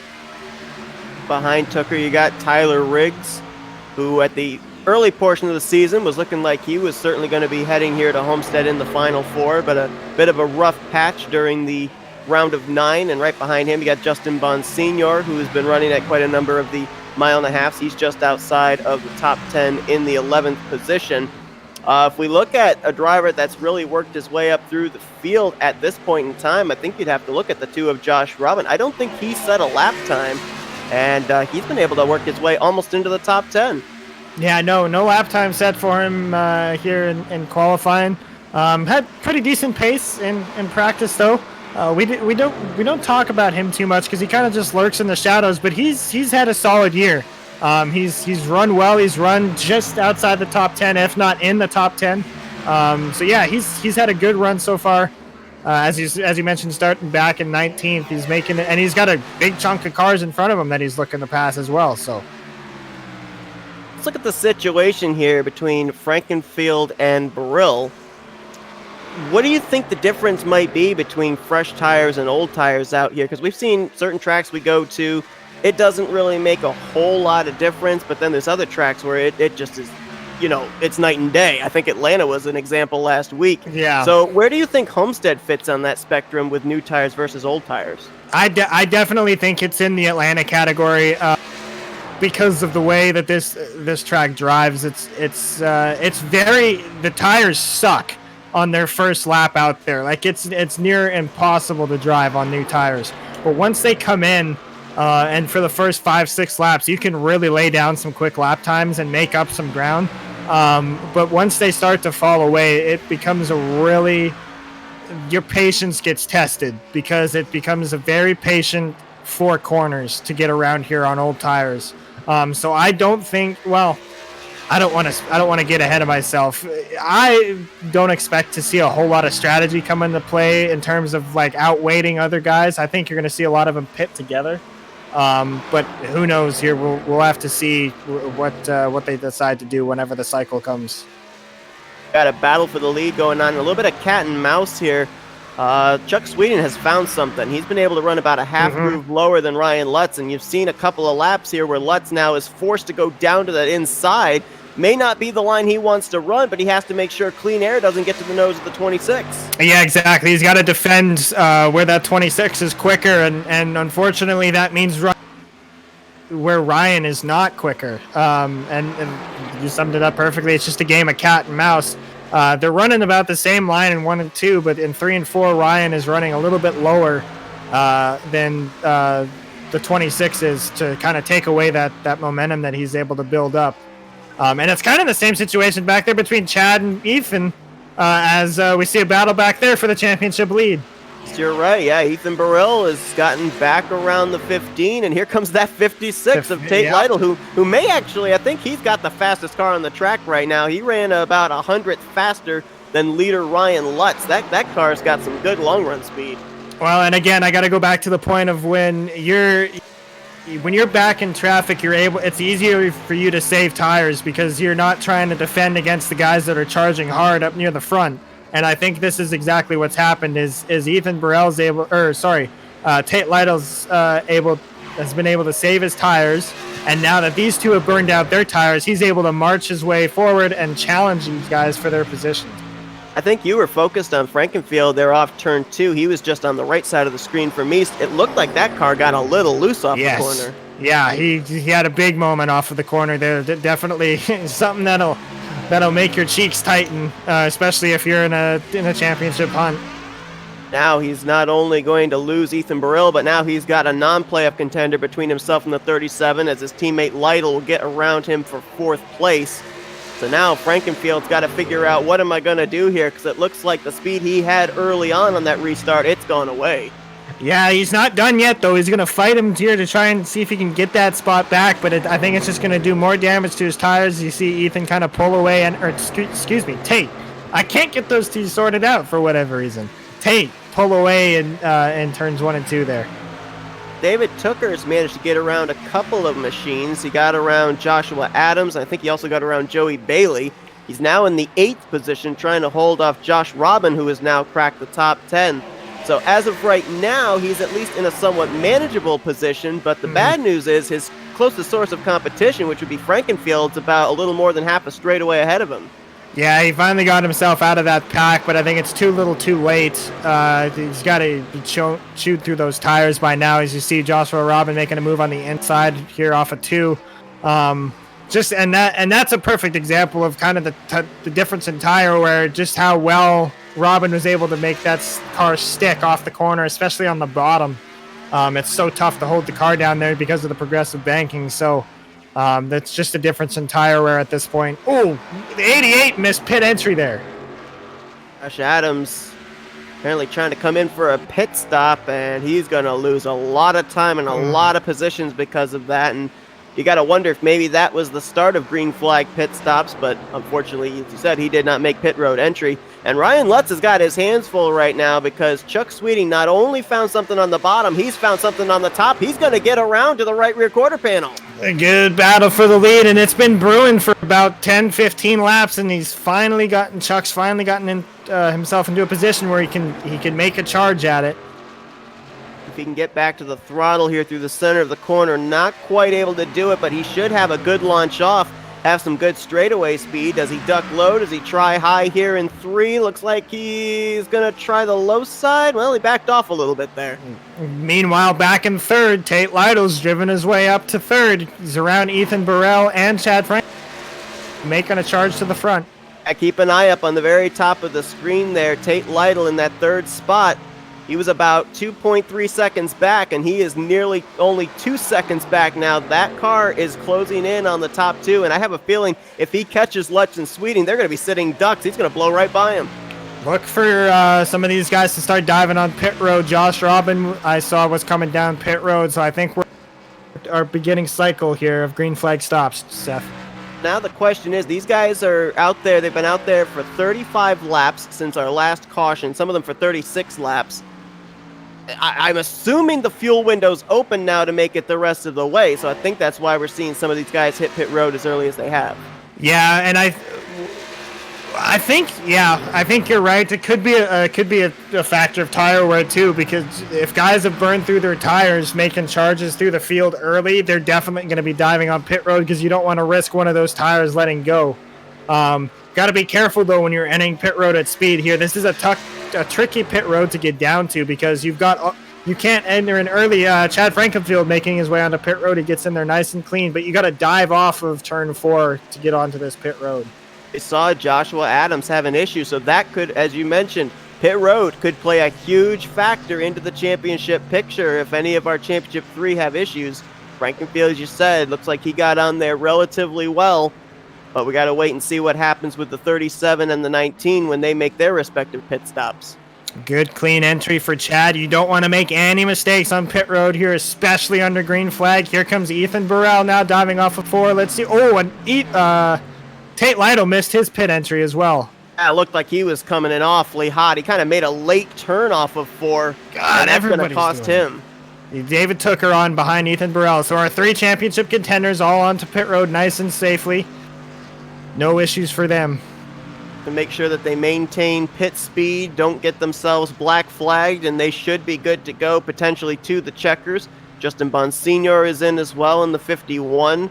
Behind Tooker, you got Tyler Riggs, who at the early portion of the season was looking like he was certainly going to be heading here to Homestead in the Final 4, but a bit of a rough patch during the round of 9, and right behind him you got Justin Bond Sr., who has been running at quite a number of the mile and a halves. He's just outside of the top 10 in the 11th position. If we look at a driver that's really worked his way up through the field at this point in time, I think you'd have to look at the 2 of Josh Robin. I don't think he set a lap time, and he's been able to work his way almost into the top 10. Yeah, no lap time set for him here in qualifying. Had pretty decent pace in practice though. We don't talk about him too much because he kind of just lurks in the shadows. But he's had a solid year. He's run well. He's run just outside the top 10, if not in the top 10. So yeah, he's had a good run so far. As you mentioned, starting back in 19th, he's making it, and he's got a big chunk of cars in front of him that he's looking to pass as well. So let's look at the situation here between Frankenfield and Burrill. What do you think the difference might be between fresh tires and old tires out here? Because we've seen certain tracks we go to, it doesn't really make a whole lot of difference, but then there's other tracks where it just is, it's night and day. I think Atlanta was an example last week. Yeah. So where do you think Homestead fits on that spectrum with new tires versus old tires? I definitely think it's in the Atlanta category because of the way that this track drives. It's very, the tires suck on their first lap out there. Like it's near impossible to drive on new tires. But once they come in, and for the first 5-6 laps, you can really lay down some quick lap times and make up some ground. But once they start to fall away, it becomes your patience gets tested because it becomes a very patient 4 corners to get around here on old tires. So I don't think, I don't want to get ahead of myself. I don't expect to see a whole lot of strategy come into play in terms of like outweighting other guys. I think you're going to see a lot of them pit together. But who knows here? We'll have to see what they decide to do whenever the cycle comes. Got a battle for the lead going on. A little bit of cat and mouse here. Chuck Sweden has found something. He's been able to run about a half groove lower than Ryan Lutz, and you've seen a couple of laps here where Lutz now is forced to go down to that inside. May not be the line he wants to run, but he has to make sure clean air doesn't get to the nose of the 26. Yeah, exactly. He's got to defend where that 26 is quicker, and unfortunately that means where Ryan is not quicker. And you summed it up perfectly. It's just a game of cat and mouse. They're running about the same line in 1 and 2, but in 3 and 4, Ryan is running a little bit lower than the 26 is to kind of take away that momentum that he's able to build up. And it's kind of the same situation back there between Chad and Ethan as we see a battle back there for the championship lead. You're right. Yeah, Ethan Burrill has gotten back around the 15, and here comes that 56 of Tate Lytle, who may actually, I think he's got the fastest car on the track right now. He ran about 100th faster than leader Ryan Lutz. That car's got some good long run speed. Well, and again, I got to go back to the point of when you're back in traffic, it's easier for you to save tires because you're not trying to defend against the guys that are charging hard up near the front. And I think this is exactly what's happened is Ethan Burrell's Tate Lytle's has been able to save his tires. And now that these two have burned out their tires, he's able to march his way forward and challenge these guys for their positions. I think you were focused on Frankenfield there off turn 2. He was just on the right side of the screen for me. It looked like that car got a little loose off the corner. Yeah, he had a big moment off of the corner there. Definitely something that'll make your cheeks tighten, especially if you're in a championship hunt. Now he's not only going to lose Ethan Burrill, but now he's got a non-playoff contender between himself and the 37 as his teammate Lytle will get around him for 4th place. So now Frankenfield's got to figure out what am I going to do here because it looks like the speed he had early on that restart, it's gone away. Yeah, he's not done yet, though. He's going to fight him here to try and see if he can get that spot back, but I think it's just going to do more damage to his tires. You see Ethan kind of pull away, excuse me, Tate. I can't get those two sorted out for whatever reason. Tate, pull away in turns 1 and 2 there. David Tooker's managed to get around a couple of machines. He got around Joshua Adams. I think he also got around Joey Bailey. He's now in the 8th position, trying to hold off Josh Robin, who has now cracked the top 10. So as of right now, he's at least in a somewhat manageable position, but the bad news is his closest source of competition, which would be Frankenfield's about a little more than half a straightaway ahead of him. Yeah, he finally got himself out of that pack, but I think it's too late. He's got to shoot through those tires by now. As you see Joshua Robin making a move on the inside here off of 2. And that's a perfect example of kind of the difference in tire, where just how well Robin was able to make that car stick off the corner, especially on the bottom. It's so tough to hold the car down there because of the progressive banking. So That's just a difference in tire wear at this point. Oh, the 88 missed pit entry there. Josh Adams apparently trying to come in for a pit stop, and he's going to lose a lot of time and a lot of positions because of that. And you got to wonder if maybe that was the start of green flag pit stops, but unfortunately, as you said, he did not make pit road entry. And Ryan Lutz has got his hands full right now because Chuck Sweeting not only found something on the bottom, he's found something on the top. He's going to get around to the right rear quarter panel. A good battle for the lead, and it's been brewing for about 10, 15 laps, and Chuck's finally gotten himself into a position where he can make a charge at it. If he can get back to the throttle here through the center of the corner, not quite able to do it, but he should have a good launch off, have some good straightaway speed. Does he duck low? Does he try high here in 3? Looks like he's going to try the low side. Well, he backed off a little bit there. Meanwhile, back in 3rd, Tate Lytle's driven his way up to 3rd. He's around Ethan Burrell and Chad Frank, making a charge to the front. Keep an eye up on the very top of the screen there. Tate Lytle in that 3rd spot. He was about 2.3 seconds back, and he is nearly only 2 seconds back now. That car is closing in on the top 2, and I have a feeling if he catches Lutz and Sweeting, they're going to be sitting ducks. He's going to blow right by him. Look for some of these guys to start diving on pit road. Josh Robin, I saw, was coming down pit road, so I think we're our beginning cycle here of green flag stops, Seth. Now the question is, these guys are out there. They've been out there for 35 laps since our last caution, some of them for 36 laps. I'm assuming the fuel window's open now to make it the rest of the way, so I think that's why we're seeing some of these guys hit pit road as early as they have. Yeah, and I think you're right. It could be a factor of tire wear too, because if guys have burned through their tires making charges through the field early, they're definitely going to be diving on pit road because you don't want to risk one of those tires letting go. Got to be careful though when you're entering pit road at speed here. This is a tricky pit road to get down to because you can't enter in early. Chad Frankenfield making his way onto pit road. He gets in there nice and clean, but you got to dive off of turn 4 to get onto this pit road. We saw Joshua Adams have an issue, so that could, as you mentioned, pit road could play a huge factor into the championship picture if any of our championship 3 have issues. Frankenfield, as you said, looks like he got on there relatively well, but we got to wait and see what happens with the 37 and the 19 when they make their respective pit stops. Good clean entry for Chad. You don't want to make any mistakes on pit road here, especially under green flag. Here comes Ethan Burrell now diving off of 4. Let's see. Oh, and Tate Lytle missed his pit entry as well. Yeah, it looked like he was coming in awfully hot. He kind of made a late turn off of 4. God, and that's going to cost him. David Tooker on behind Ethan Burrell. So our 3 championship contenders all onto pit road nice and safely. No issues for them. To make sure that they maintain pit speed, don't get themselves black flagged, and they should be good to go potentially to the checkers. Justin Bonsignor is in as well in the 51.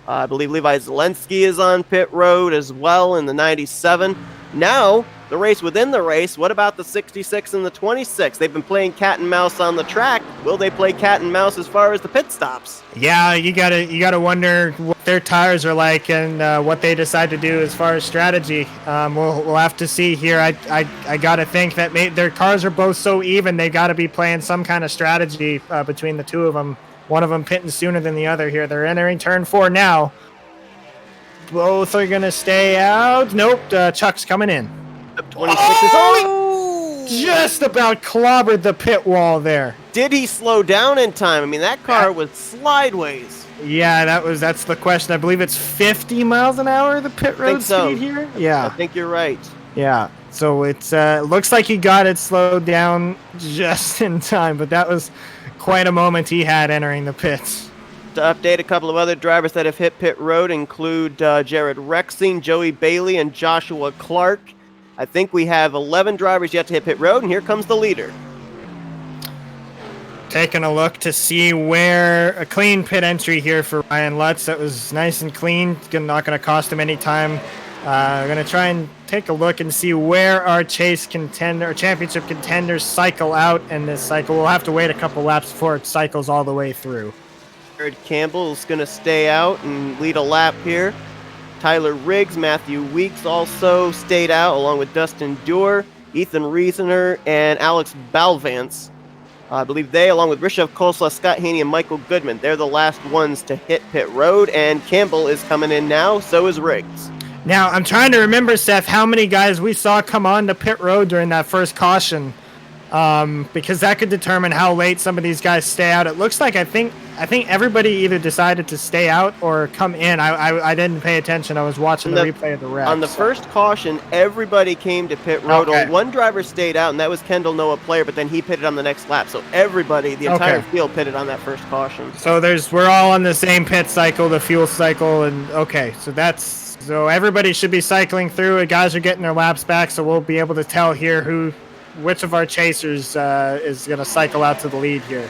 I believe Levi Zelensky is on pit road as well in the 97. Now, the race within the race, what about the 66 and the 26? They've been playing cat and mouse on the track. Will they play cat and mouse as far as the pit stops? Yeah, you gotta wonder what their tires are like and what they decide to do as far as strategy. We'll have to see here. I gotta think that their cars are both so even, they gotta be playing some kind of strategy between the two of them. One of them pitting sooner than the other here. They're entering turn 4 now. Both are going to stay out. Nope, Chuck's coming in. 26 is just about clobbered the pit wall there. Did he slow down in time? I mean, that car was slideways. Yeah, that's the question. I believe it's 50 miles an hour, the pit road speed here. Yeah. I think you're right. Yeah, so it's looks like he got it slowed down just in time, but that was quite a moment he had entering the pits. To update a couple of other drivers that have hit pit road include Jared Rexing, Joey Bailey, and Joshua Clark. I think we have 11 drivers yet to hit pit road, and here comes the leader. Taking a look to see where a clean pit entry here for Ryan Lutz. That was nice and clean. Not going to cost him any time. Going to try and take a look and see where our championship contenders cycle out in this cycle. We'll have to wait a couple laps before it cycles all the way through. Jared Campbell is going to stay out and lead a lap here. Tyler Riggs, Matthew Weeks also stayed out along with Dustin Dewar, Ethan Riesener, and Alex Balvance. I believe they, along with Rishav Kosla, Scott Haney, and Michael Goodman, they're the last ones to hit pit road, and Campbell is coming in now, so is Riggs. Now, I'm trying to remember, Seth, how many guys we saw come on to pit road during that first caution, because that could determine how late some of these guys stay out. It looks like I think everybody either decided to stay out or come in. I didn't pay attention. I was watching the replay of the wreck. On the first caution, everybody came to pit road. Okay. Only one driver stayed out, and that was Kendall Noah Player, but then he pitted on the next lap. So everybody, the entire field, pitted on that first caution. So we're all on the same pit cycle, the fuel cycle, and so everybody should be cycling through. Guys are getting their laps back, so we'll be able to tell here which of our chasers is going to cycle out to the lead here.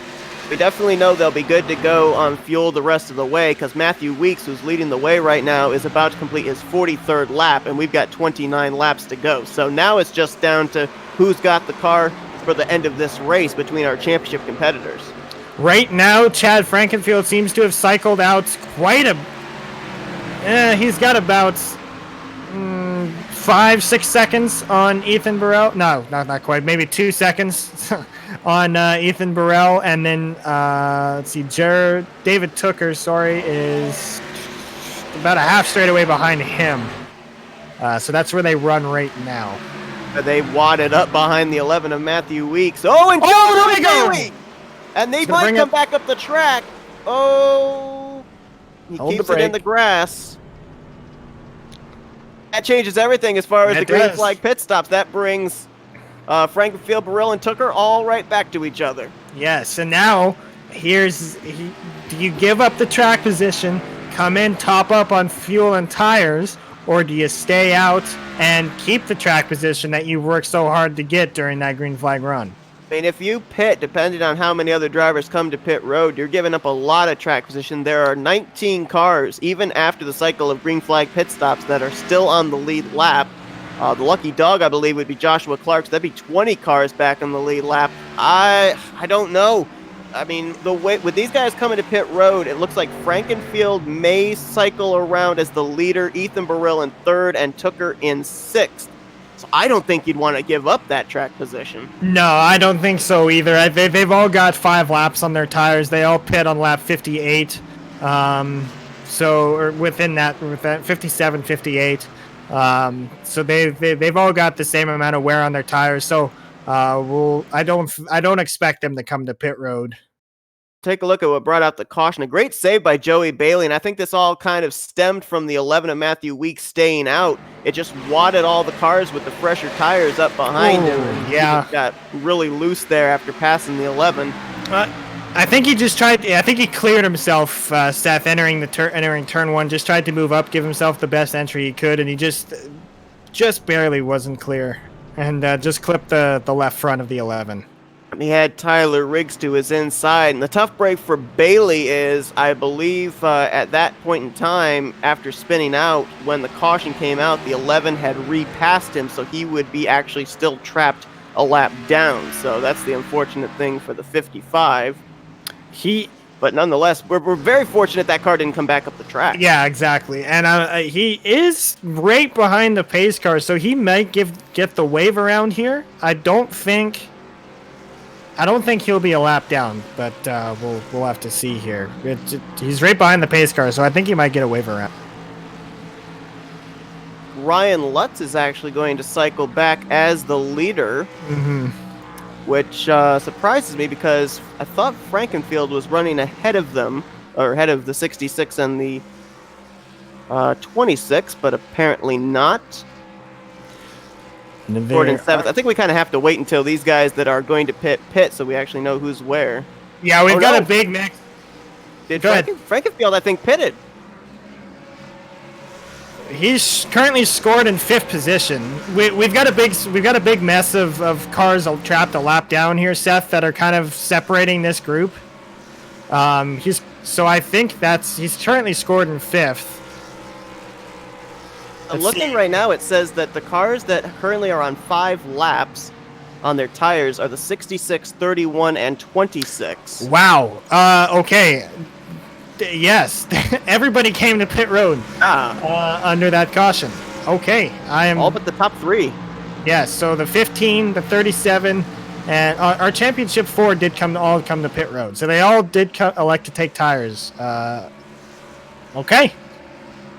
We definitely know they'll be good to go on fuel the rest of the way, because Matthew Weeks, who's leading the way right now, is about to complete his 43rd lap, and we've got 29 laps to go. So now it's just down to who's got the car for the end of this race between our championship competitors. Right now, Chad Frankenfield seems to have cycled out quite he's got about 5-6 seconds on Ethan Burrell. No, not quite. Maybe 2 seconds on Ethan Burrell, and then let's see, David Tooker, is about a half straightaway behind him. So that's where they run right now. They wadded up behind the 11 of Matthew Weeks. Oh, and there we go! And they might come back up the track. Oh, he keeps it in the grass. That changes everything as far as the green flag pit stops. That brings Frankenfield, Burrell, and Tooker all right back to each other. Yes, and now do you give up the track position, come in, top up on fuel and tires, or do you stay out and keep the track position that you worked so hard to get during that green flag run? I mean, if you pit, depending on how many other drivers come to pit road, you're giving up a lot of track position. There are 19 cars, even after the cycle of green flag pit stops, that are still on the lead lap. The lucky dog, I believe, would be Joshua Clark. So that'd be 20 cars back on the lead lap. I don't know. I mean, with these guys coming to pit road, it looks like Frankenfield may cycle around as the leader, Ethan Burrell in third, and Tooker in sixth. So I don't think you'd want to give up that track position. No, I don't think so either. They've all got 5 laps on their tires. They all pit on lap 58. Or within that 57, 58. So they've all got the same amount of wear on their tires. So I don't expect them to come to pit road. Take a look at what brought out the caution. A great save by Joey Bailey, and I think this all kind of stemmed from the 11 of Matthew Weeks staying out. It just wadded all the cars with the fresher tires up behind him. Yeah. He got really loose there after passing the 11. I think he just tried. I think he cleared himself, Seth, entering turn one. Just tried to move up, give himself the best entry he could, and he just barely wasn't clear, and just clipped the left front of the 11. He had Tyler Riggs to his inside, and the tough break for Bailey is, I believe, at that point in time, after spinning out, when the caution came out, the 11 had repassed him, so he would be actually still trapped a lap down. So that's the unfortunate thing for the 55. But nonetheless, we're very fortunate that car didn't come back up the track. Yeah, exactly. And he is right behind the pace car, so he might get the wave around here. I don't think he'll be a lap down, but we'll have to see here. He's right behind the pace car, so I think he might get a wave around. Ryan Lutz is actually going to cycle back as the leader, which surprises me because I thought Frankenfield was running ahead of them, or ahead of the 66 and the 26, but apparently not. Fourth and seventh. I think we kind of have to wait until these guys that are going to pit so we actually know who's where. Yeah, we've got a big mix. Frankenfield, I think, pitted. He's currently scored in 5th position. We've got a big mess of cars trapped a lap down here, Seth, that are kind of separating this group. I think he's currently scored in 5th. I'm looking right now, it says that the cars that currently are on 5 laps on their tires are the 66, 31, and 26. Wow. Okay. Yes. Everybody came to pit road under that caution. Okay. All but the top 3. Yes. So the 15, the 37, And our championship 4 did all come to pit road, so they all did elect to take tires. Okay.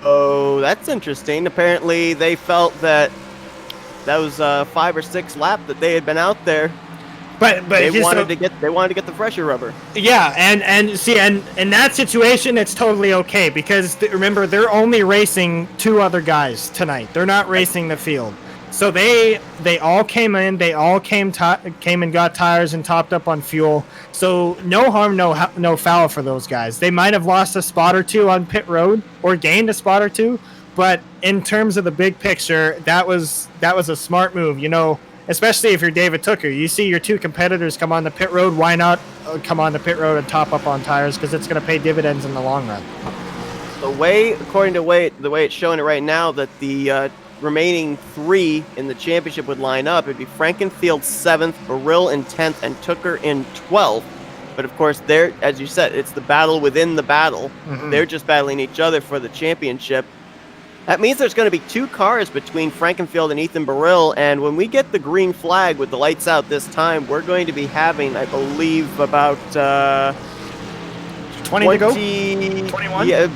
Oh, that's interesting. Apparently, they felt that was 5 or 6 lap that they had been out there. But they wanted to get the fresher rubber. Yeah, and see, and in that situation, it's totally okay because remember they're only racing 2 other guys tonight. They're not racing the field. So they all came in. They all came and got tires and topped up on fuel. So no harm, no foul for those guys. They might have lost a spot or 2 on pit road or gained a spot or 2, but in terms of the big picture, that was a smart move. You know, especially if you're David Tooker, you see your 2 competitors come on the pit road. Why not come on the pit road and top up on tires? Because it's going to pay dividends in the long run. According to the way it's showing it right now, that the remaining 3 in the championship would line up. It'd be Frankenfield 7th, Burrill in 10th, and Tooker in 12th. But of course, as you said, it's the battle within the battle. Mm-hmm. They're just battling each other for the championship. That means there's going to be 2 cars between Frankenfield and Ethan Burrill, and when we get the green flag with the lights out this time, we're going to be having, I believe, about 20 to go? 21? Yeah,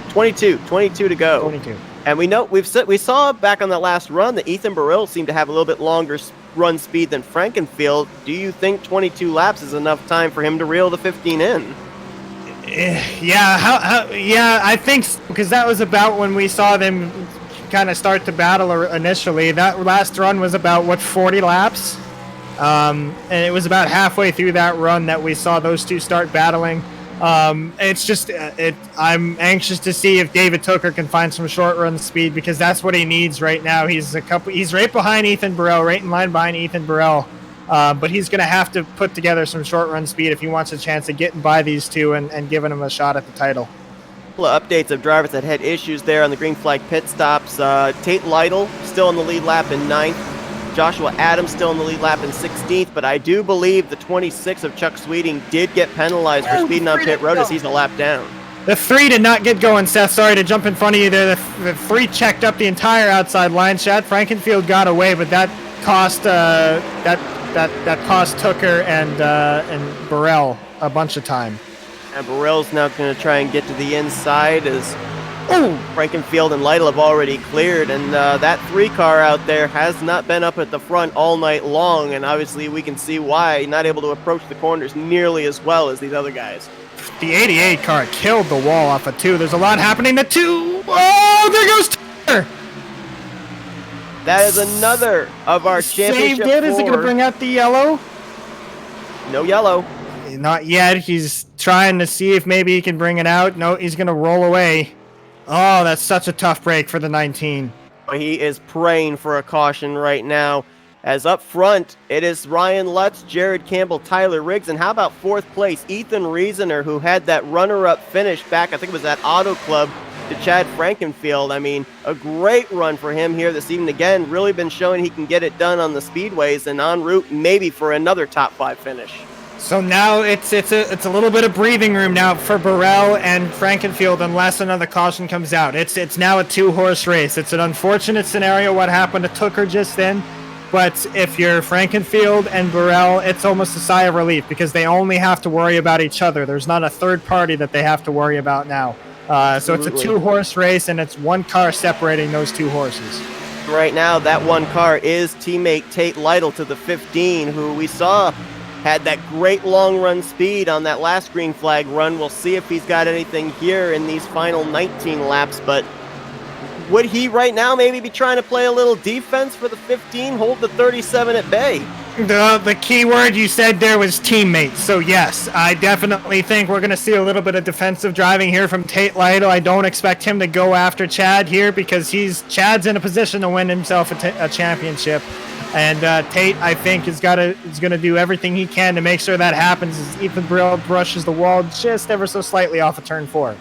22 to go. 22. And we saw back on that last run that Ethan Burrill seemed to have a little bit longer run speed than Frankenfield. Do you think 22 laps is enough time for him to reel the 15 in? Yeah, yeah, I think so, because that was about when we saw them kind of start to battle initially. That last run was about 40 laps, and it was about halfway through that run that we saw those 2 start battling. It's just I'm anxious to see if David Tooker can find some short run speed, because that's what he needs right now. He's right behind Ethan Burrill, right in line behind Ethan Burrill. But he's going to have to put together some short run speed if he wants a chance of getting by these 2 and giving them a shot at the title. A couple of updates of drivers that had issues there on the green flag pit stops. Tate Lytle still in the lead lap in 9th. Joshua Adams still in the lead lap in 16th, but I do believe the 26 of Chuck Sweeting did get penalized for speeding on pit road as he's a lap down. The 3 did not get going, Seth. Sorry to jump in front of you there. The 3 checked up the entire outside line. Chad Frankenfield got away, but that cost that cost Tooker and Burrell a bunch of time. And Burrell's now going to try and get to the inside as Frankenfield and Lytle have already cleared, and that 3 car out there has not been up at the front all night long, and obviously we can see why, not able to approach the corners nearly as well as these other guys. The 88 car killed the wall off of 2. There's a lot happening to 2. Oh, there goes Tooker! That is another of our championship. Saved it. Is it going to bring out the yellow? No yellow. Not yet. He's trying to see if maybe he can bring it out. No, he's going to roll away. Oh, that's such a tough break for the 19. He is praying for a caution right now. As up front, it is Ryan Lutz, Jared Campbell, Tyler Riggs, and how about 4th place, Ethan Riesener, who had that runner-up finish back, I think it was at Auto Club, to Chad Frankenfield. I mean, a great run for him here this evening. Again, really been showing he can get it done on the speedways and en route maybe for another top 5 finish. So now it's a little bit of breathing room now for Burrell and Frankenfield unless another caution comes out. It's now a 2-horse race. It's an unfortunate scenario what happened to Tooker just then, but if you're Frankenfield and Burrell, it's almost a sigh of relief because they only have to worry about each other. There's not a third party that they have to worry about now. So it's a 2-horse race, and it's 1 car separating those 2 horses. Right now, that 1 car is teammate Tate Lytle to the 15, who we saw had that great long run speed on that last green flag run. We'll see if he's got anything here in these final 19 laps, but would he right now maybe be trying to play a little defense for the 15, hold the 37 at bay? The key word you said there was teammates. So yes, I definitely think we're going to see a little bit of defensive driving here from Tate Lytle. I don't expect him to go after Chad here because Chad's in a position to win himself a championship. And Tate, I think, is going to do everything he can to make sure that happens as Ethan Burrill brushes the wall just ever so slightly off of turn 4.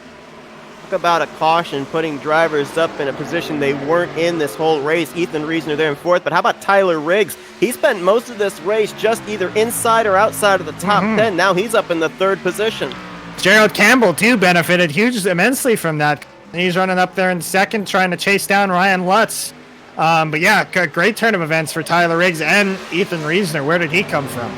Talk about a caution, putting drivers up in a position they weren't in this whole race. Ethan Riesener there in 4th, but how about Tyler Riggs? He spent most of this race just either inside or outside of the top 10. Now he's up in the 3rd position. Gerald Campbell, too, benefited immensely from that. He's running up there in 2nd, trying to chase down Ryan Lutz. But yeah, great turn of events for Tyler Riggs and Ethan Reisner. Where did he come from?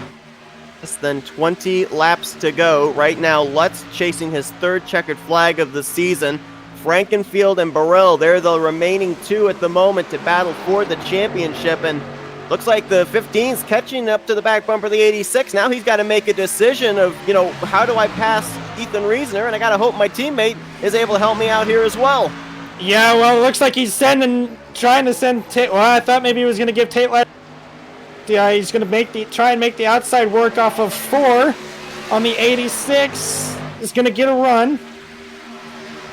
Less than 20 laps to go. Right now, Lutz chasing his third checkered flag of the season. Frankenfield and Burrell, they're the remaining two at the moment to battle for the championship. And looks like the 15's catching up to the back bumper of the 86. Now he's got to make a decision of, how do I pass Ethan Reisner? And I got to hope my teammate is able to help me out here as well. Yeah, well, it looks like he's trying to send Tate. Well, I thought maybe he was going to give Tate Light. Yeah, he's going to try and make the outside work off of 4 on the 86. He's going to get a run.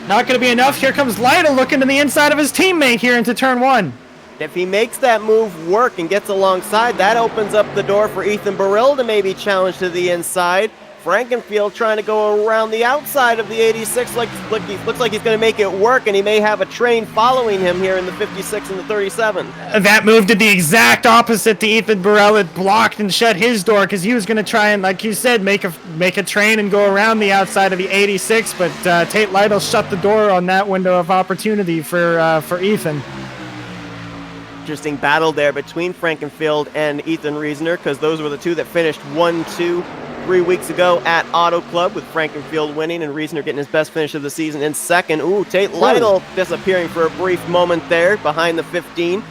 Not going to be enough. Here comes Lytle looking to the inside of his teammate here into turn 1. If he makes that move work and gets alongside, that opens up the door for Ethan Burrell to maybe challenge to the inside. Frankenfield trying to go around the outside of the 86. Looks like he's going to make it work, and he may have a train following him here in the 56 and the 37. That move did the exact opposite to Ethan Burrell. It blocked and shut his door because he was going to try and, like you said, make a train and go around the outside of the 86. But Tate Lytle shut the door on that window of opportunity for Ethan. Interesting battle there between Frankenfield and Ethan Reisner, because those were the two that finished 1-2 3 weeks ago at Auto Club, with Frankenfield winning and Reisner getting his best finish of the season in second. Ooh, Tate Lytle disappearing for a brief moment there behind the 15.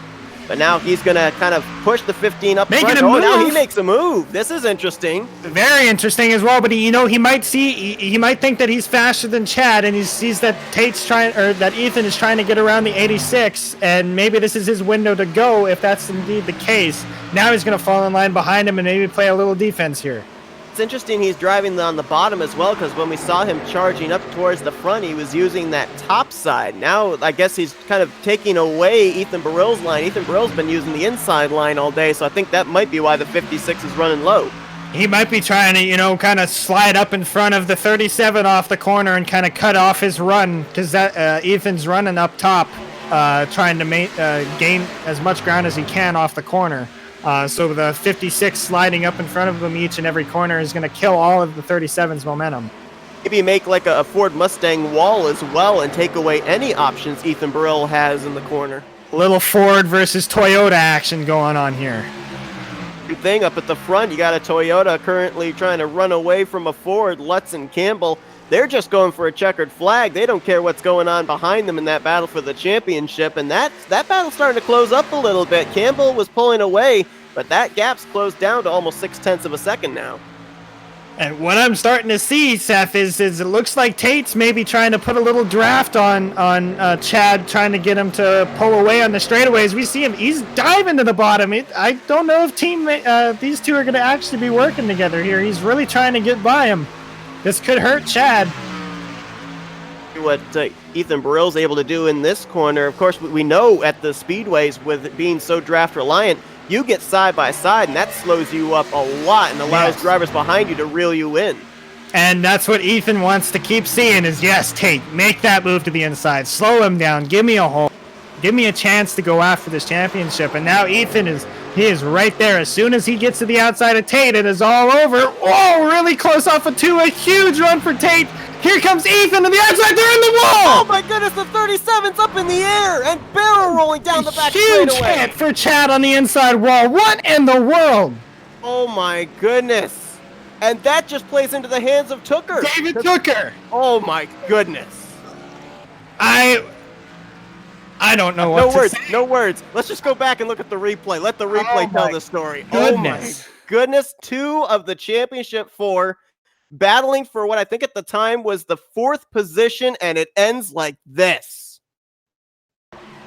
But now he's going to kind of push the 15 up front. Oh, now he makes a move. This is interesting. Very interesting as well, but he might think that he's faster than Chad, and he sees that that Ethan is trying to get around the 86, and maybe this is his window to go if that's indeed the case. Now he's going to fall in line behind him and maybe play a little defense here. It's interesting he's driving on the bottom as well, because when we saw him charging up towards the front, he was using that top side. Now I guess he's kind of taking away Ethan Burrell's line. Ethan Burrell's been using the inside line all day, so I think that might be why the 56 is running low. He might be trying to, kind of slide up in front of the 37 off the corner and kind of cut off his run, because Ethan's running up top, trying to gain as much ground as he can off the corner. So the 56 sliding up in front of him each and every corner is going to kill all of the 37's momentum. Maybe make like a Ford Mustang wall as well and take away any options Ethan Burrell has in the corner. Little Ford versus Toyota action going on here. Good thing up at the front, you got a Toyota currently trying to run away from a Ford. Lutz and Campbell, they're just going for a checkered flag. They don't care what's going on behind them in that battle for the championship, and that battle's starting to close up a little bit. Campbell was pulling away, but that gap's closed down to almost 0.6 of a second now. And what I'm starting to see, Seth, is it looks like Tate's maybe trying to put a little draft on Chad, trying to get him to pull away on the straightaways. We see him; he's diving to the bottom. I don't know if these two are going to actually be working together here. He's really trying to get by him. This could hurt Chad. What Ethan Burrell's able to do in this corner, of course, we know at the speedways, with it being so draft reliant, you get side by side, and that slows you up a lot and allows drivers behind you to reel you in. And that's what Ethan wants to keep seeing is, yes, Tate, make that move to the inside. Slow him down. Give me a hole. Give me a chance to go after this championship. And now Ethan is right there. As soon as he gets to the outside of Tate, it is all over. Whoa, really close off of 2. A huge run for Tate. Here comes Ethan to the outside. They're in the wall. Oh my goodness, the 37's up in the air and barrel rolling down the back straightaway. Huge hit for Chad on the inside wall. What in the world? Oh my goodness. And that just plays into the hands of Tooker. David Tooker. Oh my goodness. I don't know what to say. No words. Let's just go back and look at the replay. Let the replay tell the story. Goodness. Oh my goodness. 2 of the championship 4 battling for what I think at the time was the 4th position, and it ends like this.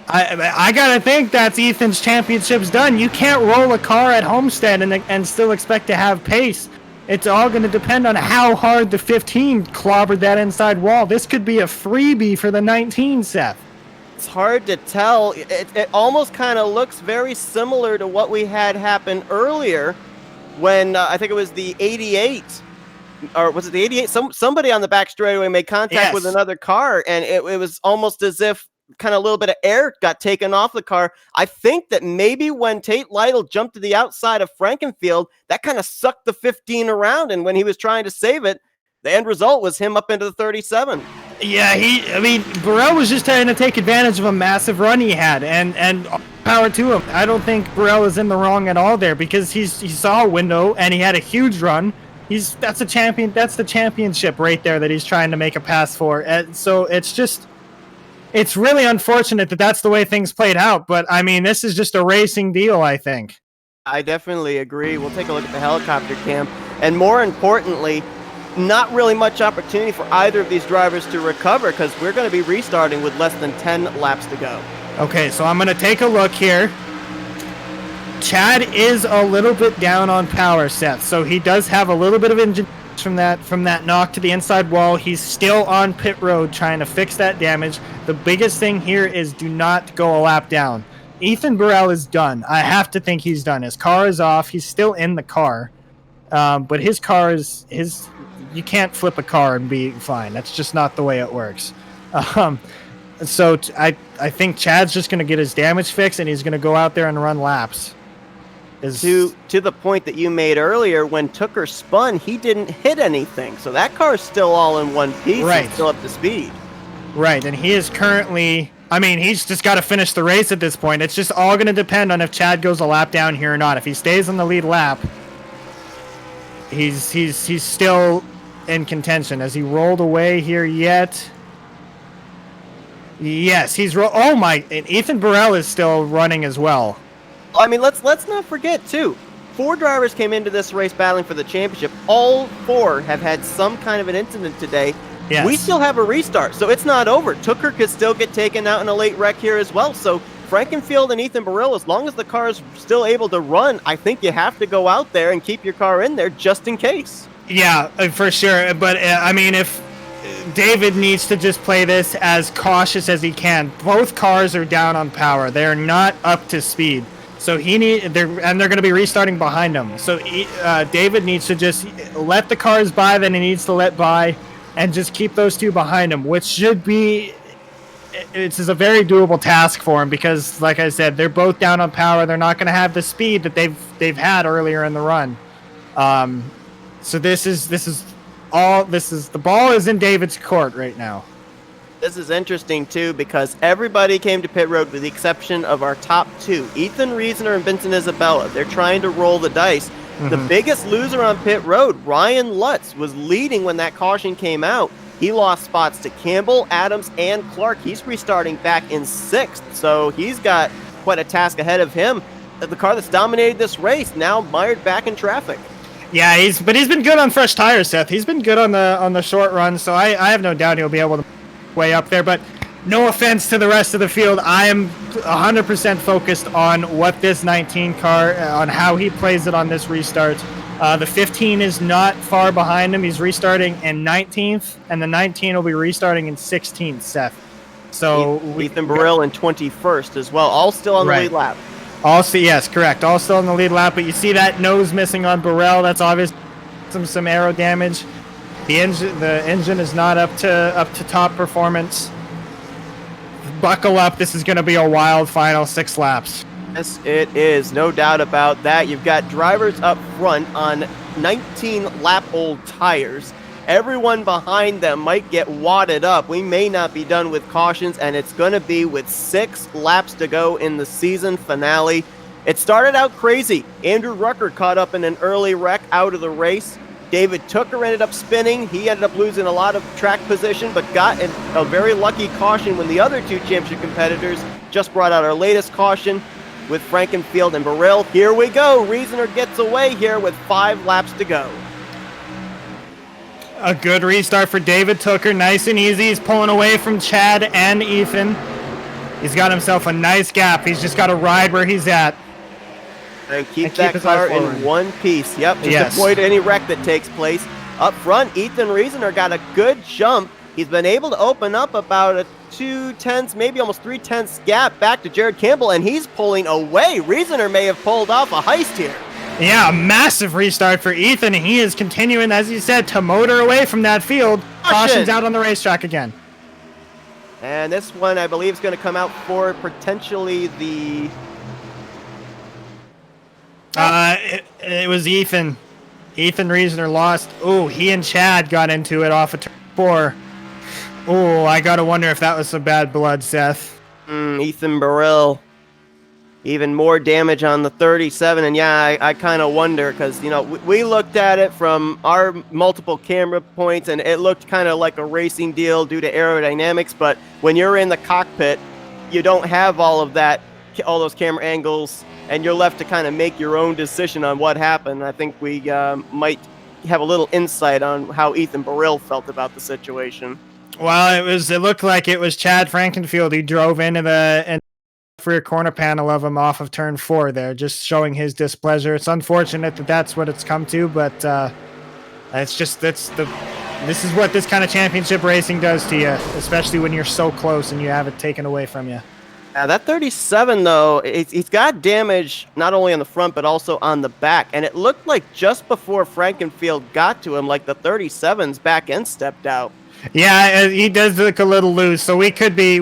I gotta think that's Ethan's championship's done. You can't roll a car at Homestead and still expect to have pace. It's all going to depend on how hard the 15 clobbered that inside wall. This could be a freebie for the 19, Seth. It's hard to tell. It almost kind of looks very similar to what we had happen earlier when I think it was the 88. Or was it the 88? Somebody on the back straightaway made contact with another car, and it was almost as if kind of a little bit of air got taken off the car. I think that maybe when Tate Lytle jumped to the outside of Frankenfield, that kind of sucked the 15 around, and when he was trying to save it, the end result was him up into the 37. Yeah, I mean, Burrell was just trying to take advantage of a massive run he had, and power to him. I don't think Burrell is in the wrong at all there because he saw a window and he had a huge run. That's a champion. That's the championship right there that he's trying to make a pass for. And so it's really unfortunate that that's the way things played out. But I mean, this is just a racing deal, I think. I definitely agree. We'll take a look at the helicopter cam, and more importantly, not really much opportunity for either of these drivers to recover because we're going to be restarting with less than 10 laps to go. Okay, so I'm going to take a look here. Chad is a little bit down on power, Seth, so he does have a little bit of engine from that knock to the inside wall. He's still on pit road trying to fix that damage. The biggest thing here is do not go a lap down. Ethan Burrell is done. I have to think he's done. His car is off. He's still in the car, but his car is you can't flip a car and be fine. That's just not the way it works. So I think Chad's just going to get his damage fixed, and he's going to go out there and run laps. To the point that you made earlier, when Tooker spun, he didn't hit anything. So that car is still all in one piece and still up to speed. Right, and he is currently... I mean, he's just got to finish the race at this point. It's just all going to depend on if Chad goes a lap down here or not. If he stays on the lead lap, he's still in contention. Has he rolled away here yet? Yes, oh my! And Ethan Burrell is still running as well. I mean, let's not forget too. 4 drivers came into this race battling for the championship. All 4 have had some kind of an incident today. Yes. We still have a restart, so it's not over. Tooker could still get taken out in a late wreck here as well. So Frankenfield and Ethan Burrell, as long as the car is still able to run, I think you have to go out there and keep your car in there just in case. Yeah, for sure. But I mean, if David needs to just play this as cautious as he can. Both cars are down on power. They're not up to speed. So they're going to be restarting behind him. So David needs to just let the cars by that he needs to let by, and just keep those 2 behind him, which should be, it's a very doable task for him because, like I said, they're both down on power. They're not going to have the speed that they've had earlier in the run. So the ball is in David's court right now. This is interesting, too, because everybody came to pit road with the exception of our top 2, Ethan Reasoner and Vincent Isabella. They're trying to roll the dice. The biggest loser on pit road, Ryan Lutz, was leading when that caution came out. He lost spots to Campbell, Adams, and Clark. He's restarting back in 6th, so he's got quite a task ahead of him. The car that's dominated this race now mired back in traffic. Yeah, he's been good on fresh tires, Seth. He's been good on the short run, so I have no doubt he'll be able to way up there. But no offense to the rest of the field, I am 100% focused on what this 19 car, on how he plays it on this restart. The 15 is not far behind him. He's restarting in 19th, and the 19 will be restarting in 16th, Seth. So Ethan Burrell in 21st as well, all still on the lead lap. Yes, correct. All still on the lead lap, but you see that nose missing on Burrell. That's obvious. Some aero damage. The engine is not up to top performance. Buckle up. This is going to be a wild final 6 laps. Yes, it is. No doubt about that. You've got drivers up front on 19-lap-old tires. Everyone behind them might get wadded up. We may not be done with cautions, and it's going to be with 6 laps to go in the season finale. It started out crazy. Andrew Rucker caught up in an early wreck out of the race. David Tooker ended up spinning. He ended up losing a lot of track position, but got a very lucky caution when the other 2 championship competitors just brought out our latest caution with Frankenfield and Burrell. Here we go. Reasoner gets away here with 5 laps to go. A good restart for David Tooker. Nice and easy. He's pulling away from Chad and Ethan. He's got himself a nice gap. He's just got to ride where he's at. And keep that car in one piece. Yep, just avoid any wreck that takes place. Up front, Ethan Reasoner got a good jump. He's been able to open up about a 2/10, maybe almost 3/10 gap back to Jared Campbell, and he's pulling away. Reasoner may have pulled off a heist here. Yeah, a massive restart for Ethan. He is continuing, as you said, to motor away from that field. Caution's out on the racetrack again. And this one, I believe, is going to come out for potentially the... It was Ethan. Ethan Reasoner lost. Oh, he and Chad got into it off of turn 4. Oh, I gotta wonder if that was some bad blood, Seth. Ethan Burrell. Even more damage on the 37, and yeah, I kind of wonder, because, you know, we looked at it from our multiple camera points, and it looked kind of like a racing deal due to aerodynamics, but when you're in the cockpit, you don't have all of that, all those camera angles, and you're left to kind of make your own decision on what happened. I think we might have a little insight on how Ethan Burrell felt about the situation. Well, it looked like it was Chad Frankenfield who drove into the rear corner panel of him off of turn 4 there, just showing his displeasure. It's unfortunate that that's what it's come to, but this is what this kind of championship racing does to you, especially when you're so close and you have it taken away from you. That 37, though, he's got damage not only on the front but also on the back, and it looked like just before Frankenfield got to him, like the 37's back end stepped out. Yeah, he does look a little loose, so I could be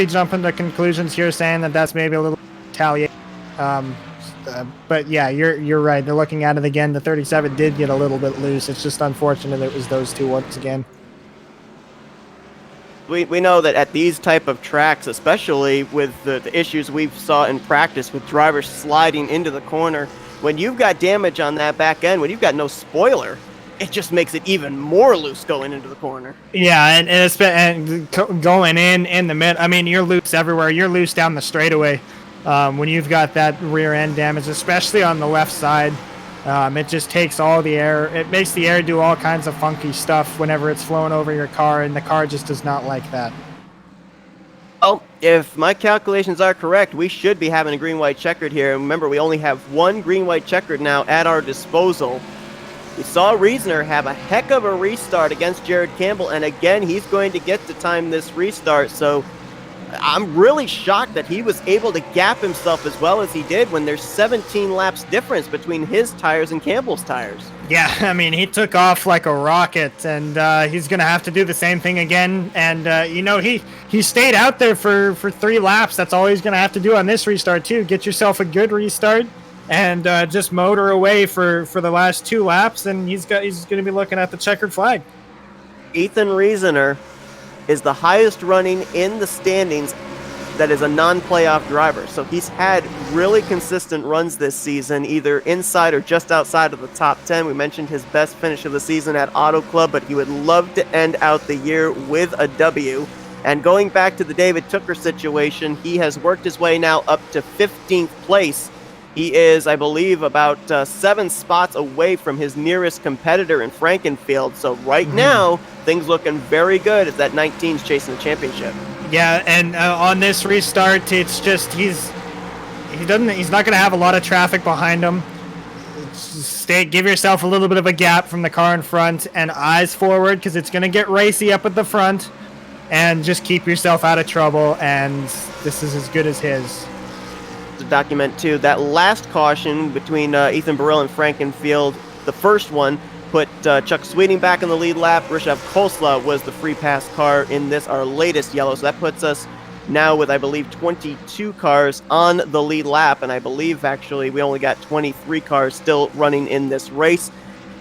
jumping to conclusions here saying that that's maybe a little retaliation. But yeah, you're right. They're looking at it again. The 37 did get a little bit loose. It's just unfortunate it was those two once again. We know that at these type of tracks, especially with the issues we saw in practice with drivers sliding into the corner, when you've got damage on that back end, when you've got no spoiler, it just makes it even more loose going into the corner. Yeah, and going in the mid. I mean, you're loose everywhere. You're loose down the straightaway when you've got that rear end damage, especially on the left side. It just takes all the air. It makes the air do all kinds of funky stuff whenever it's flowing over your car, and the car just does not like that. Oh, if my calculations are correct, we should be having a green-white checkered here. And remember, we only have one green-white checkered now at our disposal. We saw Reasoner have a heck of a restart against Jared Campbell, and again, he's going to get to time this restart, so I'm really shocked that he was able to gap himself as well as he did when there's 17 laps difference between his tires and Campbell's tires. Yeah, I mean, he took off like a rocket, and he's going to have to do the same thing again, and, you know, he stayed out there for 3 laps. That's all he's going to have to do on this restart, too. Get yourself a good restart. And just motor away for the last 2 laps, and he's going to be looking at the checkered flag. Ethan Reasoner is the highest running in the standings that is a non-playoff driver. So he's had really consistent runs this season, either inside or just outside of the top 10. We mentioned his best finish of the season at Auto Club, but he would love to end out the year with a W. And going back to the David Tooker situation, he has worked his way now up to 15th place. He is, I believe, about 7 spots away from his nearest competitor in Frankenfield. So right now, things looking very good as that 19's chasing the championship. Yeah, and on this restart, it's just he's not going to have a lot of traffic behind him. Give yourself a little bit of a gap from the car in front and eyes forward, because it's going to get racy up at the front, and just keep yourself out of trouble. And this is as good as his. To document too, that last caution between Ethan Burrell and Frankenfield, the first one put Chuck Sweeting back in the lead lap. Rishav Kosla was the free pass car in this, our latest yellow. So that puts us now with, I believe, 22 cars on the lead lap. And I believe, actually, we only got 23 cars still running in this race.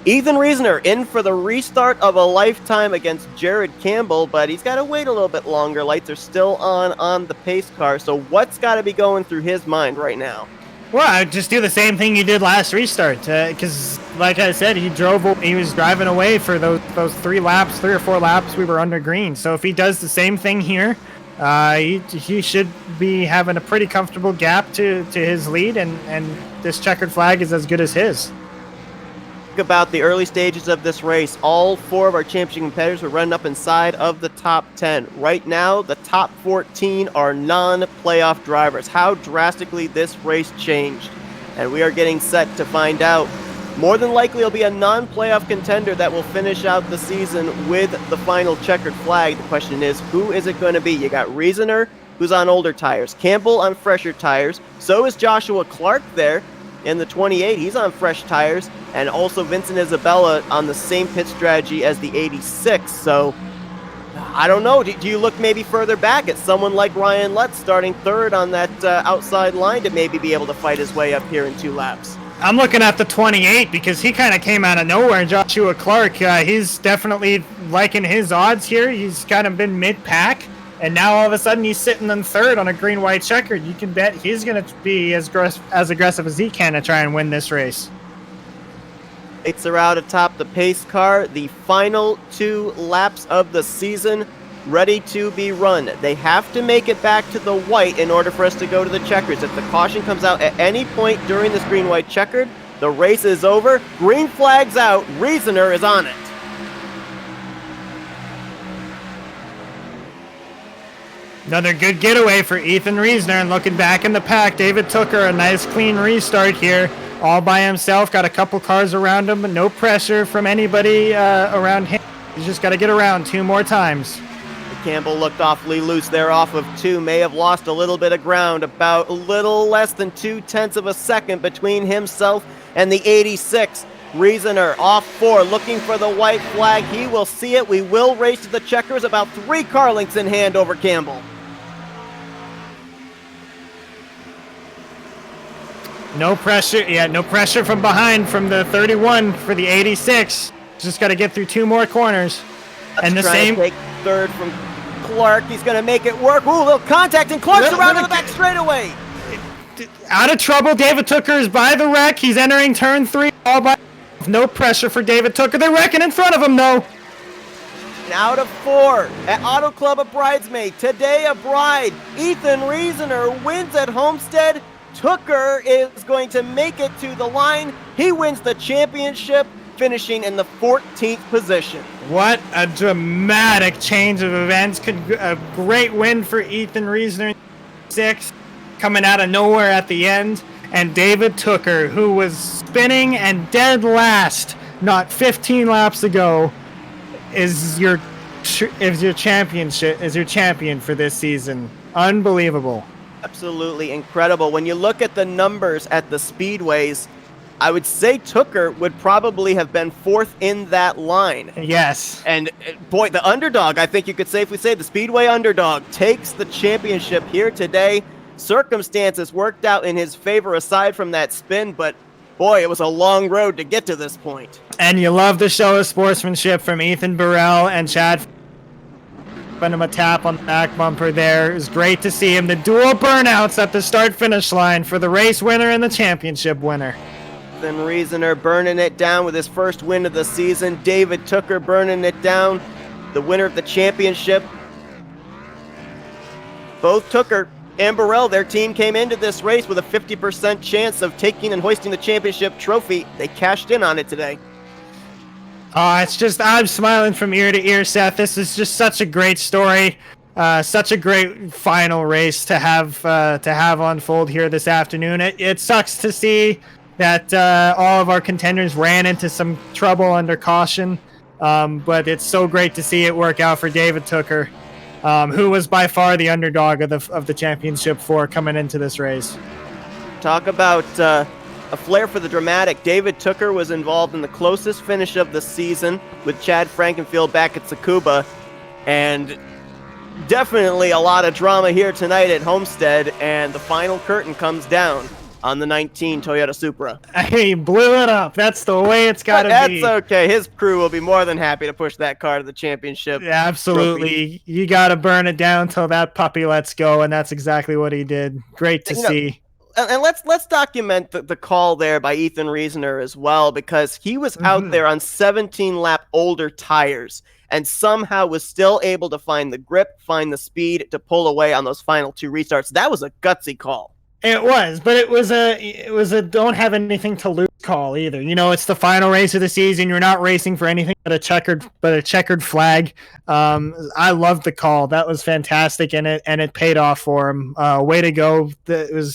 Ethan Reasoner in for the restart of a lifetime against Jared Campbell, but he's got to wait a little bit longer. Lights are still on the pace car. So what's got to be going through his mind right now? Well, I'd just do the same thing you did last restart, because, like I said, he was driving away for those 3 or 4 laps we were under green. So if he does the same thing here, he should be having a pretty comfortable gap to his lead, and this checkered flag is as good as his. About the early stages of this race, all 4 of our championship competitors were running up inside of the top 10. Right now, the top 14 are non-playoff drivers. How drastically this race changed. And we are getting set to find out. More than likely, it'll be a non-playoff contender that will finish out the season with the final checkered flag. The question is, who is it going to be? You got Reasoner, who's on older tires. Campbell on fresher tires. So is Joshua Clark there. In the 28, he's on fresh tires, and also Vincent Isabella on the same pit strategy as the 86. So, I don't know. Do you look maybe further back at someone like Ryan Lutz starting 3rd on that outside line to maybe be able to fight his way up here in 2 laps? I'm looking at the 28 because he kind of came out of nowhere. Joshua Clark, he's definitely liking his odds here. He's kind of been mid-pack, and now all of a sudden he's sitting in third on a green-white checkered. You can bet he's going to be as aggressive as he can to try and win this race. Lights are out atop the pace car. The final 2 laps of the season ready to be run. They have to make it back to the white in order for us to go to the checkers. If the caution comes out at any point during this green-white checkered, the race is over. Green flag's out. Reasoner is on it. Another good getaway for Ethan Reasoner, and looking back in the pack, David Tooker, a nice clean restart here, all by himself, got a couple cars around him, but no pressure from anybody around him. He's just got to get around 2 more times. Campbell looked awfully loose there off of 2, may have lost a little bit of ground, about a little less than 0.2 of a second between himself and the 86. Reasoner off 4, looking for the white flag. He will see it. We will race to the checkers, about 3 car lengths in hand over Campbell. No pressure, no pressure from behind from the 31 for the 86. Just got to get through 2 more corners. And the same. Take third from Clark. He's going to make it work. Ooh, little contact, and Clark's around to the back straightaway. Out of trouble. David Tooker is by the wreck. He's entering turn 3. All by. No pressure for David Tooker. They're wrecking in front of him, though. And out of 4 at Auto Club, a bridesmaid. Today, a bride. Ethan Reasoner wins at Homestead. Tooker is going to make it to the line. He wins the championship, finishing in the 14th position. What a dramatic change of events. A great win for Ethan Reasoner, 6, coming out of nowhere at the end. And David Tooker, who was spinning and dead last not 15 laps ago, is your champion for this season. Unbelievable. Absolutely incredible. When you look at the numbers at the speedways, I would say Tooker would probably have been 4th in that line. Yes. And boy, the underdog, I think you could safely say the speedway underdog takes the championship here today. Circumstances worked out in his favor aside from that spin, but boy, it was a long road to get to this point. And you love the show of sportsmanship from Ethan Burrell and Chad. Giving him a tap on the back bumper there. It was great to see him. The dual burnouts at the start-finish line for the race winner and the championship winner. Then Reasoner burning it down with his first win of the season. David Tooker burning it down, the winner of the championship. Both Tooker and Burrell, their team came into this race with a 50% chance of taking and hoisting the championship trophy. They cashed in on it today. It's just, I'm smiling from ear to ear, Seth. This is just such a great story. Such a great final race to have unfold here this afternoon. It sucks to see that all of our contenders ran into some trouble under caution, but it's so great to see it work out for David Tooker, who was by far the underdog of the championship coming into this race. Talk about a flair for the dramatic. David Tooker was involved in the closest finish of the season with Chad Frankenfield back at Tsukuba, and definitely a lot of drama here tonight at Homestead, and the final curtain comes down on the 19 Toyota Supra. He blew it up. That's the way it's got to be. That's okay. His crew will be more than happy to push that car to the championship. Yeah, absolutely. You got to burn it down till that puppy lets go, and that's exactly what he did. Great to see. And let's document the call there by Ethan Reasoner as well, because he was out there on 17-lap older tires and somehow was still able to find the grip, find the speed to pull away on those final 2 restarts. That was a gutsy call. It was, but it was a don't have anything to lose call either. You know, it's the final race of the season. You're not racing for anything but a checkered flag. I loved the call. That was fantastic, and it paid off for him. Way to go!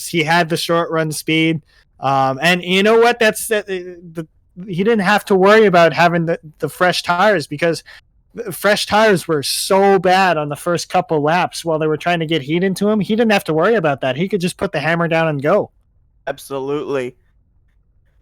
He had the short run speed, and you know what? He didn't have to worry about having the fresh tires, because fresh tires were so bad on the first couple laps while they were trying to get heat into him. He didn't have to worry about that. He could just put the hammer down and go. Absolutely.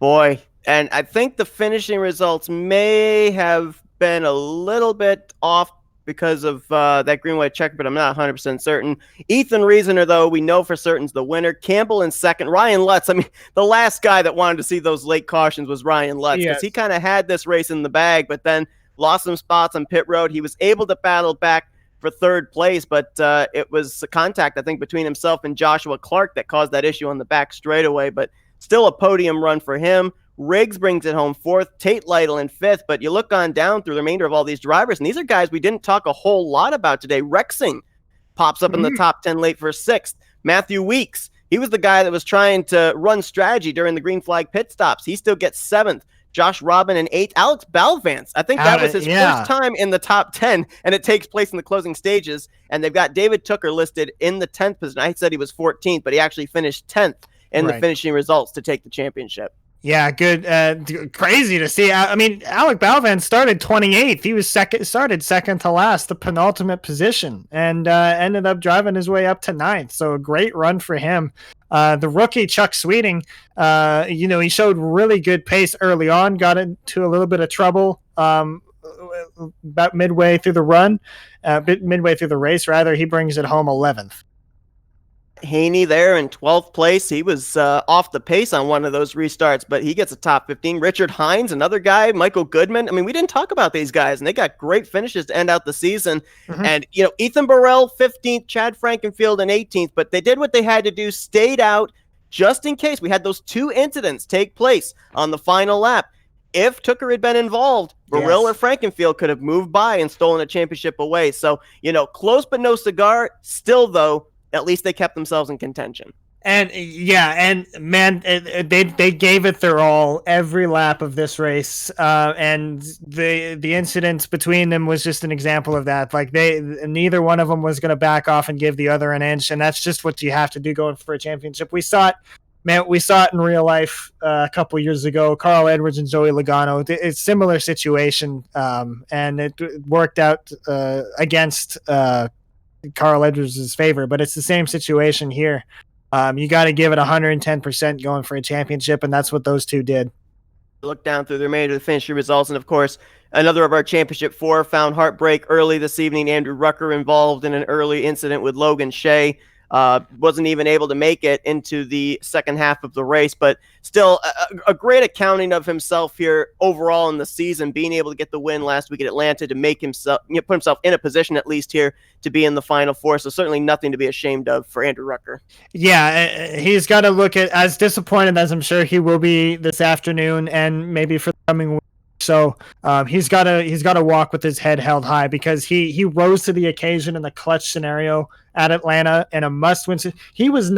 Boy, and I think the finishing results may have been a little bit off because of that green-white checker, but I'm not 100% certain. Ethan Reasoner, though, we know for certain is the winner. Campbell in second. Ryan Lutz, I mean, the last guy that wanted to see those late cautions was Ryan Lutz, because he kind of had this race in the bag, but then lost some spots on pit road. He was able to battle back for third place, but it was a contact, I think, between himself and Joshua Clark that caused that issue on the back straightaway, but still a podium run for him. Riggs brings it home fourth, Tate Lytle in fifth, but you look on down through the remainder of all these drivers, and these are guys we didn't talk a whole lot about today. Rexing pops up in the top 10 late for sixth. Matthew Weeks, he was the guy that was trying to run strategy during the green flag pit stops. He still gets seventh. Josh Robin in eighth. Alex Balvance, I think that was his first time in the top 10, and it takes place in the closing stages, and they've got David Tooker listed in the 10th position. I said he was 14th, but he actually finished 10th in the finishing results to take the championship. Yeah, good. Crazy to see. I mean, Alec Balvan started 28th. He was started second to last, the penultimate position, and ended up driving his way up to 9th. So a great run for him. The rookie Chuck Sweeting, he showed really good pace early on, got into a little bit of trouble about midway through the race, rather. He brings it home 11th. Haney there in 12th place. He was off the pace on one of those restarts, but he gets a top 15. Richard Hines, another guy. Michael Goodman. I mean, we didn't talk about these guys, and they got great finishes to end out the season. And, Ethan Burrell, 15th, Chad Frankenfield in 18th, but they did what they had to do, stayed out just in case. We had those two incidents take place on the final lap. If Tooker had been involved, Burrell or Frankenfield could have moved by and stolen a championship away. So, close but no cigar. Still, though, at least they kept themselves in contention. And man, they gave it their all every lap of this race. And the incident between them was just an example of that. Like neither one of them was going to back off and give the other an inch. And that's just what you have to do going for a championship. We saw it in real life a couple years ago. Carl Edwards and Joey Logano. It's a similar situation. And it worked out against Carl Edwards' favor, but it's the same situation here. You got to give it 110% going for a championship, and that's what those two did. Look down through the remainder of the finishing results, and of course, another of our championship four found heartbreak early this evening. Andrew Rucker involved in an early incident with Logan Shea. Wasn't even able to make it into the second half of the race, but still a great accounting of himself here overall in the season, being able to get the win last week at Atlanta to make himself, put himself in a position at least here to be in the Final Four. So certainly nothing to be ashamed of for Andrew Rucker. Yeah, he's got to look at as disappointed as I'm sure he will be this afternoon and maybe for the coming week. So he's got to walk with his head held high, because he rose to the occasion in the clutch scenario at Atlanta in a must-win. He was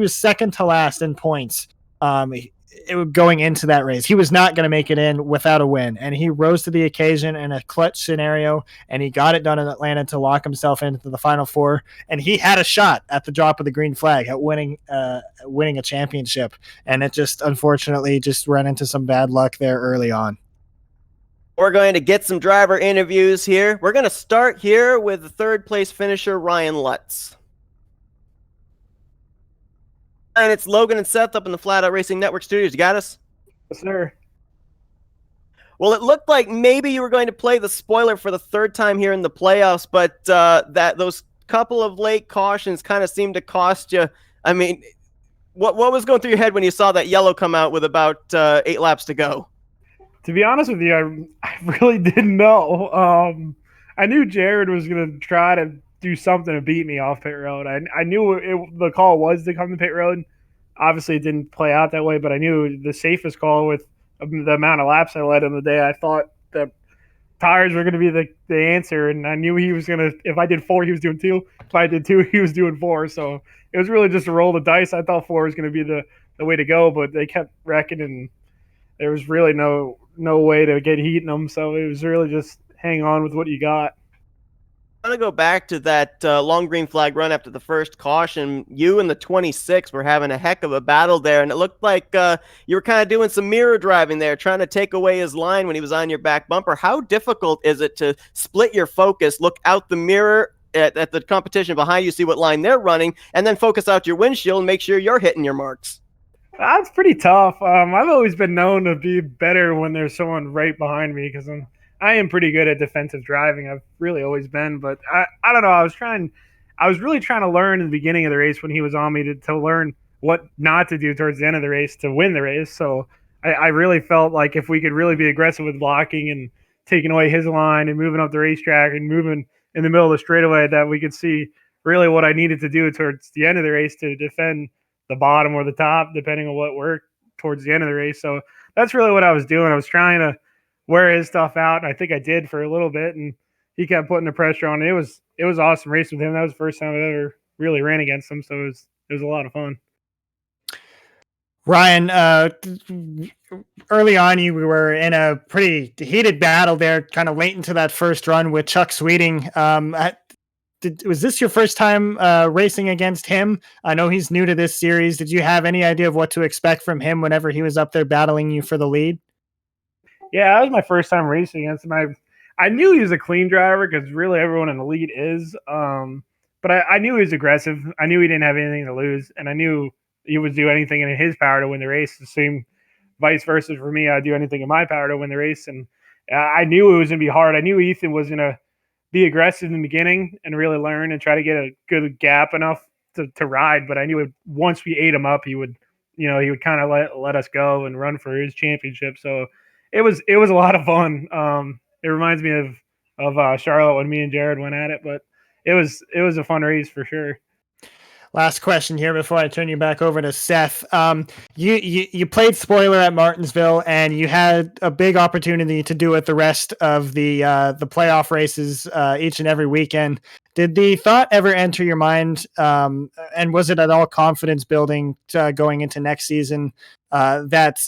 second to last in points going into that race. He was not going to make it in without a win, and he rose to the occasion in a clutch scenario, and he got it done in Atlanta to lock himself into the Final Four. And he had a shot at the drop of the green flag at winning a championship, and it just unfortunately just ran into some bad luck there early on. We're going to get some driver interviews here. We're going to start here with the third place finisher, Ryan Lutz. And it's Logan and Seth up in the Flatout Racing Network studios. You got us? Yes, sir. Well, it looked like maybe you were going to play the spoiler for the third time here in the playoffs, but those couple of late cautions kind of seemed to cost you. I mean, what was going through your head when you saw that yellow come out with about 8 laps to go? To be honest with you, I really didn't know. I knew Jared was going to try to do something to beat me off pit road. I knew the call was to come to pit road. Obviously, it didn't play out that way, but I knew the safest call with the amount of laps I led in the day. I thought that tires were going to be the answer, and I knew he was going to – if I did 4, he was doing 2. If I did 2, he was doing 4. So it was really just a roll of the dice. I thought 4 was going to be the way to go, but they kept wrecking, and there was really no way to get heat in them. So it was really just hang on with what you got. I want to go back to that long green flag run after the first caution. You and the 26 were having a heck of a battle there, and it looked like you were kind of doing some mirror driving there, trying to take away his line when he was on your back bumper. How difficult is it to split your focus, look out the mirror at the competition behind you, see what line they're running, and then focus out your windshield and make sure you're hitting your marks? That's pretty tough. I've always been known to be better when there's someone right behind me, because I am pretty good at defensive driving. I've really always been, but I don't know. I was really trying to learn in the beginning of the race when he was on me to learn what not to do towards the end of the race to win the race. So I really felt like if we could really be aggressive with blocking and taking away his line and moving up the racetrack and moving in the middle of the straightaway, that we could see really what I needed to do towards the end of the race to defend the bottom or the top, depending on what worked towards the end of the race. So that's really what I was doing. I was trying to wear his stuff out, and I think I did for a little bit, and he kept putting the pressure on. It was awesome racing with him. That was the first time I ever really ran against him, so it was a lot of fun. Ryan, early on, you were in a pretty heated battle there, kind of late into that first run with Chuck Sweeting. Was this your first time racing against him? I know he's new to this series. Did you have any idea of what to expect from him whenever he was up there battling you for the lead? Yeah, that was my first time racing against him. I knew he was a clean driver because really everyone in the lead is. But I knew he was aggressive. I knew he didn't have anything to lose, and I knew he would do anything in his power to win the race. The same vice versa for me. I'd do anything in my power to win the race, and I knew it was going to be hard. I knew Ethan was going to be aggressive in the beginning and really learn and try to get a good gap enough to ride. But I knew once we ate him up, he would kind of let us go and run for his championship. So it was a lot of fun. It reminds me of Charlotte when me and Jared went at it, but it was a fun race for sure. Last question here before I turn you back over to Seth. You played spoiler at Martinsville, and you had a big opportunity to do it the rest of the playoff races each and every weekend. Did the thought ever enter your mind, and was it at all confidence building going into next season that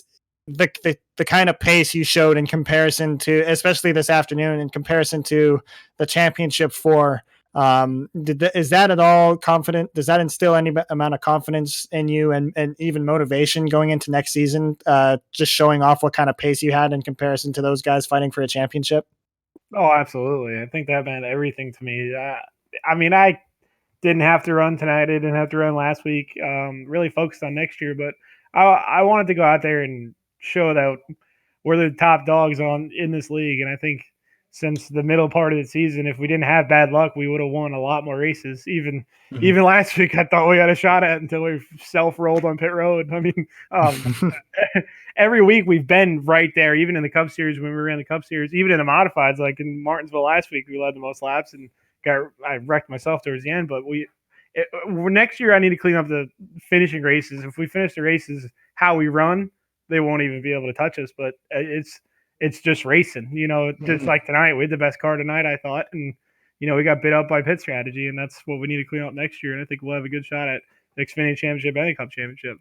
the kind of pace you showed in comparison to, especially this afternoon, in comparison to the championship four? Is that at all confident? Does that instill any amount of confidence in you and even motivation going into next season? Just showing off what kind of pace you had in comparison to those guys fighting for a championship? Oh, absolutely. I think that meant everything to me. I mean, I didn't have to run tonight. I didn't have to run last week. Really focused on next year, but I wanted to go out there and show that we're the top dogs in this league. And I think since the middle part of the season, if we didn't have bad luck, we would have won a lot more races. Even last week, I thought we had a shot at until we self-rolled on pit road. I mean, every week we've been right there, even in the Cup Series when we ran the Cup Series, even in the modifieds, like in Martinsville last week, we led the most laps and I wrecked myself towards the end. But next year, I need to clean up the finishing races. If we finish the races how we run, they won't even be able to touch us. But it's just racing, just like tonight. We had the best car tonight, I thought. And, we got bit up by pit strategy, and that's what we need to clean up next year. And I think we'll have a good shot at the Xfinity Championship and the Cup Championship.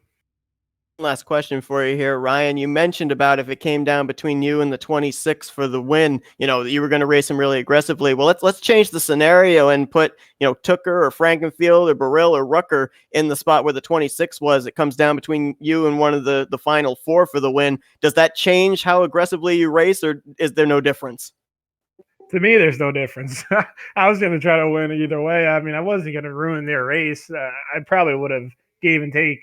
Last question for you here, Ryan. You mentioned about if it came down between you and the 26 for the win, you were going to race him really aggressively. Well, let's change the scenario and put, Tooker or Frankenfield or Burrill or Rucker in the spot where the 26 was. It comes down between you and one of the final four for the win. Does that change how aggressively you race, or is there no difference? To me, there's no difference. I was going to try to win either way. I mean, I wasn't going to ruin their race. I probably would have gave and take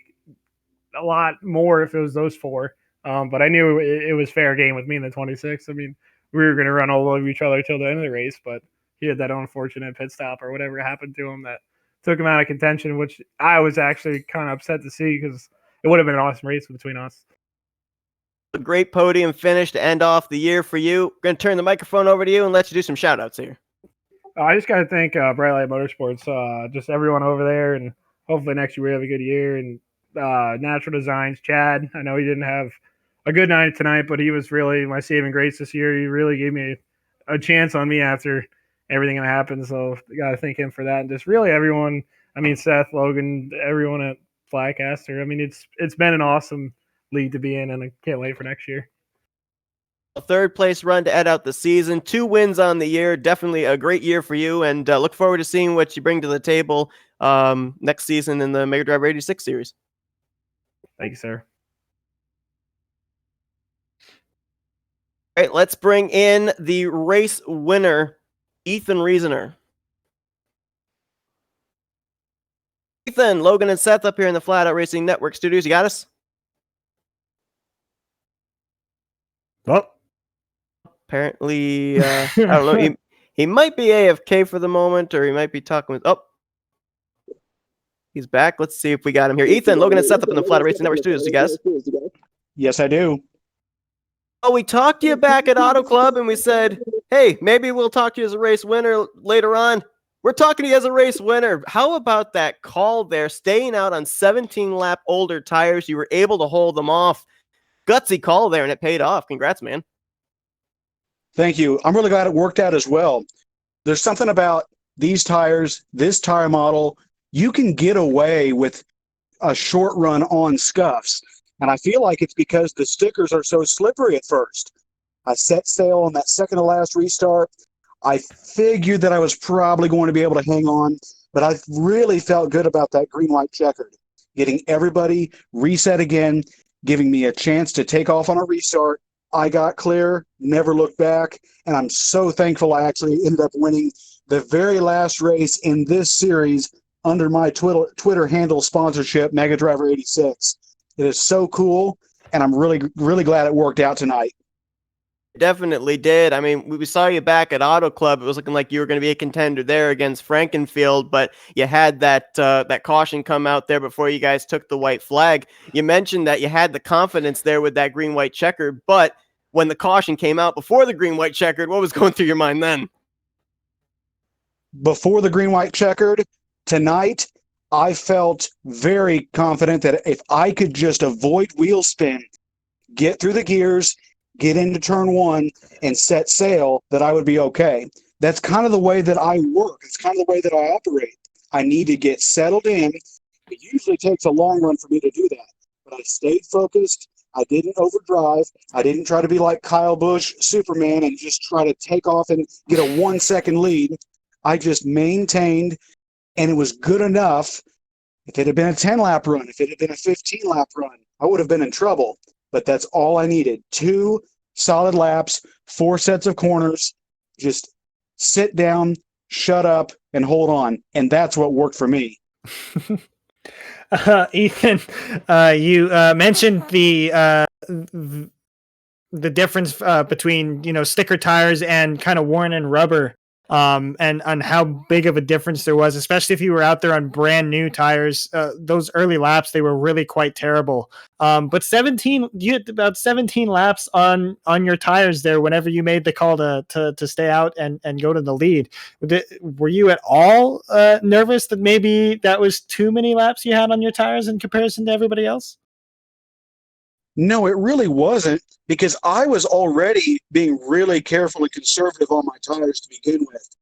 a lot more if it was those four. But I knew it was fair game with me in the 26. I mean, we were going to run all over each other till the end of the race, but he had that unfortunate pit stop or whatever happened to him that took him out of contention, which I was actually kind of upset to see because it would have been an awesome race between us. A great podium finish to end off the year for you. We're going to turn the microphone over to you and let you do some shout outs here. I just got to thank Bright Light Motorsports, just everyone over there, and hopefully next year we have a good year. And Natural Designs, Chad. I know he didn't have a good night tonight, but he was really my saving grace this year. He really gave me a chance on me after everything that happened. So I got to thank him for that. And just really everyone, I mean, Seth, Logan, everyone at Flycaster. I mean, it's been an awesome league to be in, and I can't wait for next year. A third place run to end out the season, 2 wins on the year. Definitely a great year for you, and look forward to seeing what you bring to the table next season in the MegaDriver86 series. Thank you, sir. All right, let's bring in the race winner, Ethan Reasoner. Ethan, Logan, and Seth up here in the Flatout Racing Network studios. You got us? Well, Apparently, I don't know. He might be AFK for the moment, or he might be talking with. Oh, he's back. Let's see if we got him here. Ethan, Logan, and Seth up in the Flatout Racing Network studios. You guys. Yes, I do. Oh, we talked to you back at Auto Club, and we said, hey, maybe we'll talk to you as a race winner later on. We're talking to you as a race winner. How about that call there, staying out on 17-lap older tires? You were able to hold them off. Gutsy call there, and it paid off. Congrats, man. Thank you. I'm really glad it worked out as well. There's something about these tires, this tire model. You can get away with a short run on scuffs. And I feel like it's because the stickers are so slippery at first. I set sail on that second to last restart. I figured that I was probably going to be able to hang on, but I really felt good about that green-white checkered. Getting everybody reset again, giving me a chance to take off on a restart. I got clear, never looked back, and I'm so thankful I actually ended up winning the very last race in this series under my Twitter handle sponsorship, MegaDriver86. It is so cool, and I'm really, really glad it worked out tonight. Definitely did. I mean, we saw you back at Auto Club. It was looking like you were going to be a contender there against Frankenfield, but you had that caution come out there before you guys took the white flag. You mentioned that you had the confidence there with that green-white checkered, but when the caution came out before the green-white checkered, what was going through your mind then? Before the green-white checkered, tonight, I felt very confident that if I could just avoid wheel spin, get through the gears, get into turn one, and set sail, that I would be okay. That's kind of the way that I work. It's kind of the way that I operate. I need to get settled in. It usually takes a long run for me to do that. But I stayed focused. I didn't overdrive. I didn't try to be like Kyle Busch, Superman, and just try to take off and get a 1-second lead. I just maintained, and it was good enough. If it had been a 10-lap run, if it had been a 15-lap run, I would have been in trouble. But that's all I needed. 2 solid laps, 4 sets of corners, just sit down, shut up, and hold on. And that's what worked for me. Ethan, you mentioned the difference between sticker tires and kind of worn in rubber, and on how big of a difference there was, especially if you were out there on brand new tires. Those early laps, they were really quite terrible. But you had about 17 laps on your tires there whenever you made the call to stay out and go to the lead. Were you at all nervous that maybe that was too many laps you had on your tires in comparison to everybody else? No, it really wasn't, because I was already being really careful and conservative on my tires to begin with.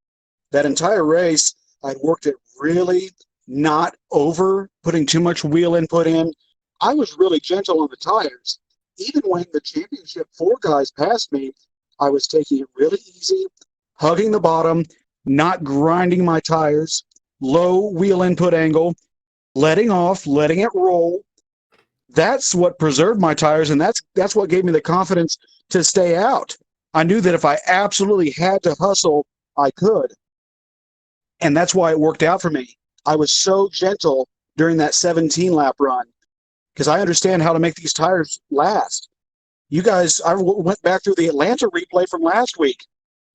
That entire race, I'd worked it really not over putting too much wheel input in. I was really gentle on the tires. Even when the championship 4 guys passed me, I was taking it really easy, hugging the bottom, not grinding my tires, low wheel input angle, letting off, letting it roll. That's what preserved my tires, and that's what gave me the confidence to stay out. I knew that if I absolutely had to hustle, I could. And that's why it worked out for me. I was so gentle during that 17-lap run because I understand how to make these tires last. You guys, I went back through the Atlanta replay from last week.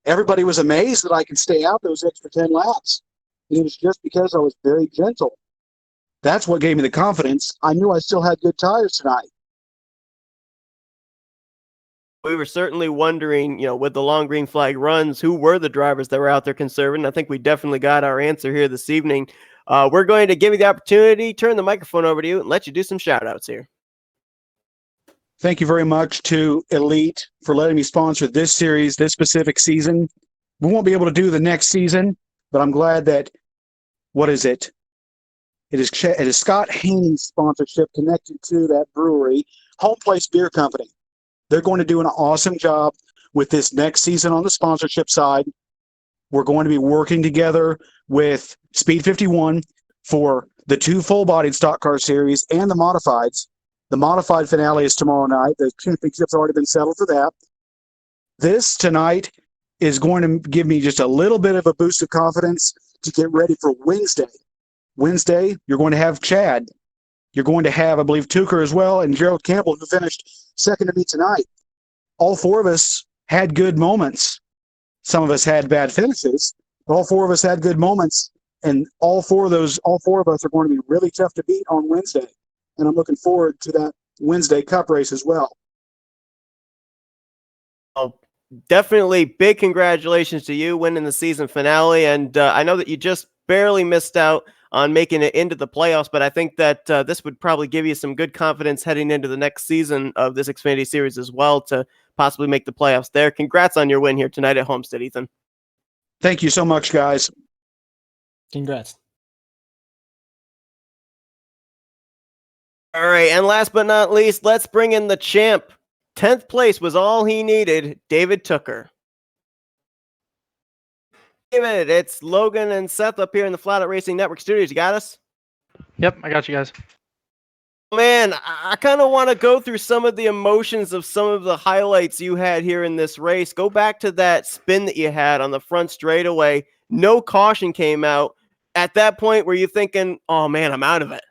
Everybody was amazed that I could stay out those extra 10 laps. And it was just because I was very gentle. That's what gave me the confidence. I knew I still had good tires tonight. We were certainly wondering, with the long green flag runs, who were the drivers that were out there conserving. I think we definitely got our answer here this evening. We're going to give you the opportunity, turn the microphone over to you, and let you do some shout-outs here. Thank you very much to Elite for letting me sponsor this series, this specific season. We won't be able to do the next season, but I'm glad that, It is Scott Haney's sponsorship connected to that brewery, Home Place Beer Company. They're going to do an awesome job with this next season on the sponsorship side. We're going to be working together with Speed 51 for the 2 full-bodied stock car series and the modifieds. The modified finale is tomorrow night. The championship's already been settled for that. This tonight is going to give me just a little bit of a boost of confidence to get ready for Wednesday. Wednesday, you're going to have Chad. You're going to have, I believe, Tucker as well, and Gerald Campbell, who finished second to me tonight. All 4 of us had good moments. Some of us had bad finishes. All four of us had good moments, and all four of us are going to be really tough to beat on Wednesday. And I'm looking forward to that Wednesday Cup race as well. Oh, definitely big congratulations to you winning the season finale. And I know that you just barely missed out on making it into the playoffs, but I think that this would probably give you some good confidence heading into the next season of this Xfinity Series as well to possibly make the playoffs there. Congrats on your win here tonight at Homestead, Ethan. Thank you so much, guys. Congrats. All right, and last but not least, let's bring in the champ. 10th place was all he needed, David Tooker. David, it's Logan and Seth up here in the Flatout Racing Network studios. You got us? Yep, I got you guys. Man, I kind of want to go through some of the emotions of some of the highlights you had here in this race. Go back to that spin that you had on the front straightaway. No caution came out. At that point, were you thinking, oh man, I'm out of it?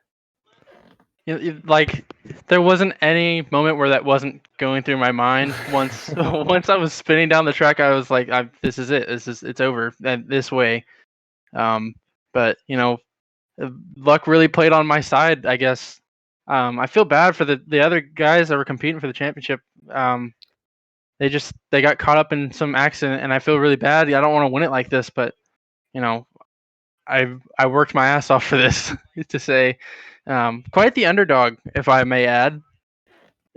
Like, there wasn't any moment where that wasn't going through my mind. Once I was spinning down the track, I was like, this is it. It's over this way. But luck really played on my side, I guess. I feel bad for the other guys that were competing for the championship. They got caught up in some accident, and I feel really bad. I don't want to win it like this, but I worked my ass off for this to say. Quite the underdog, if I may add.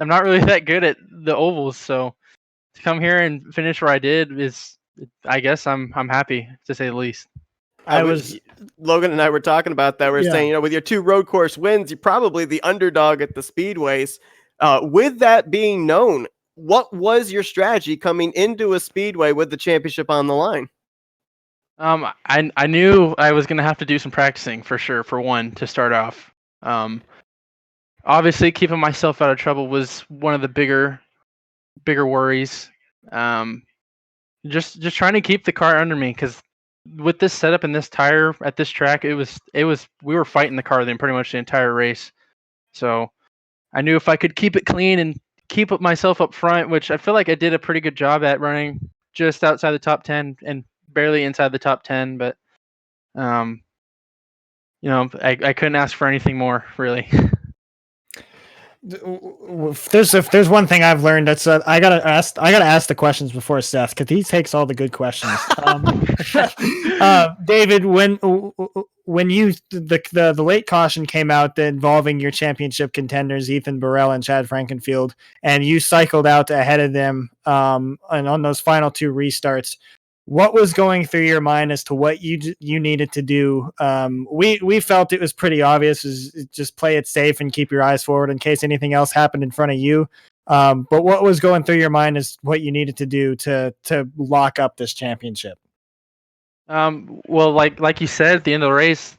I'm not really that good at the ovals, so to come here and finish where I did I guess I'm happy, to say the least. Logan and I were talking about that. We're saying, with your 2 road course wins, you're probably the underdog at the speedways. With that being known, what was your strategy coming into a speedway with the championship on the line? I knew I was going to have to do some practicing for sure, for one, to start off. Obviously keeping myself out of trouble was one of the bigger worries. Just trying to keep the car under me, because with this setup and this tire at this track, we were fighting the car then pretty much the entire race. So I knew if I could keep it clean and keep myself up front, which I feel like I did a pretty good job at, running just outside the top 10 and barely inside the top 10, but I couldn't ask for anything more, really. If there's one thing I've learned, that's I gotta ask the questions before Seth, because he takes all the good questions. David, when the late caution came out involving your championship contenders Ethan Burrell and Chad Frankenfield, and you cycled out ahead of them, and on those final 2 restarts, what was going through your mind as to what you needed to do? We felt it was pretty obvious, is just play it safe and keep your eyes forward in case anything else happened in front of you. But what was going through your mind is what you needed to do to lock up this championship? Well, like you said, at the end of the race,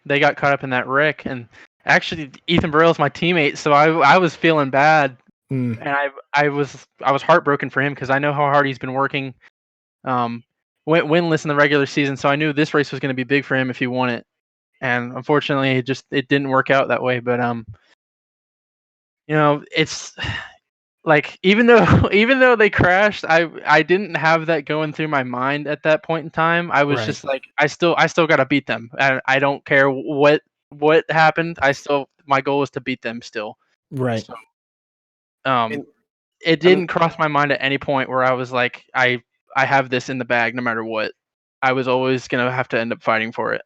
they got caught up in that wreck, and actually Ethan Burrell is my teammate, so I was feeling bad, and I was heartbroken for him, because I know how hard he's been working. Went winless in the regular season, so I knew this race was going to be big for him if he won it. And unfortunately, it didn't work out that way. But it's like even though they crashed, I didn't have that going through my mind at that point in time. I was just like, I still got to beat them. I don't care what happened. My goal is to beat them still. Right. So, it didn't cross my mind at any point where I was like, I have this in the bag no matter what. I was always going to have to end up fighting for it.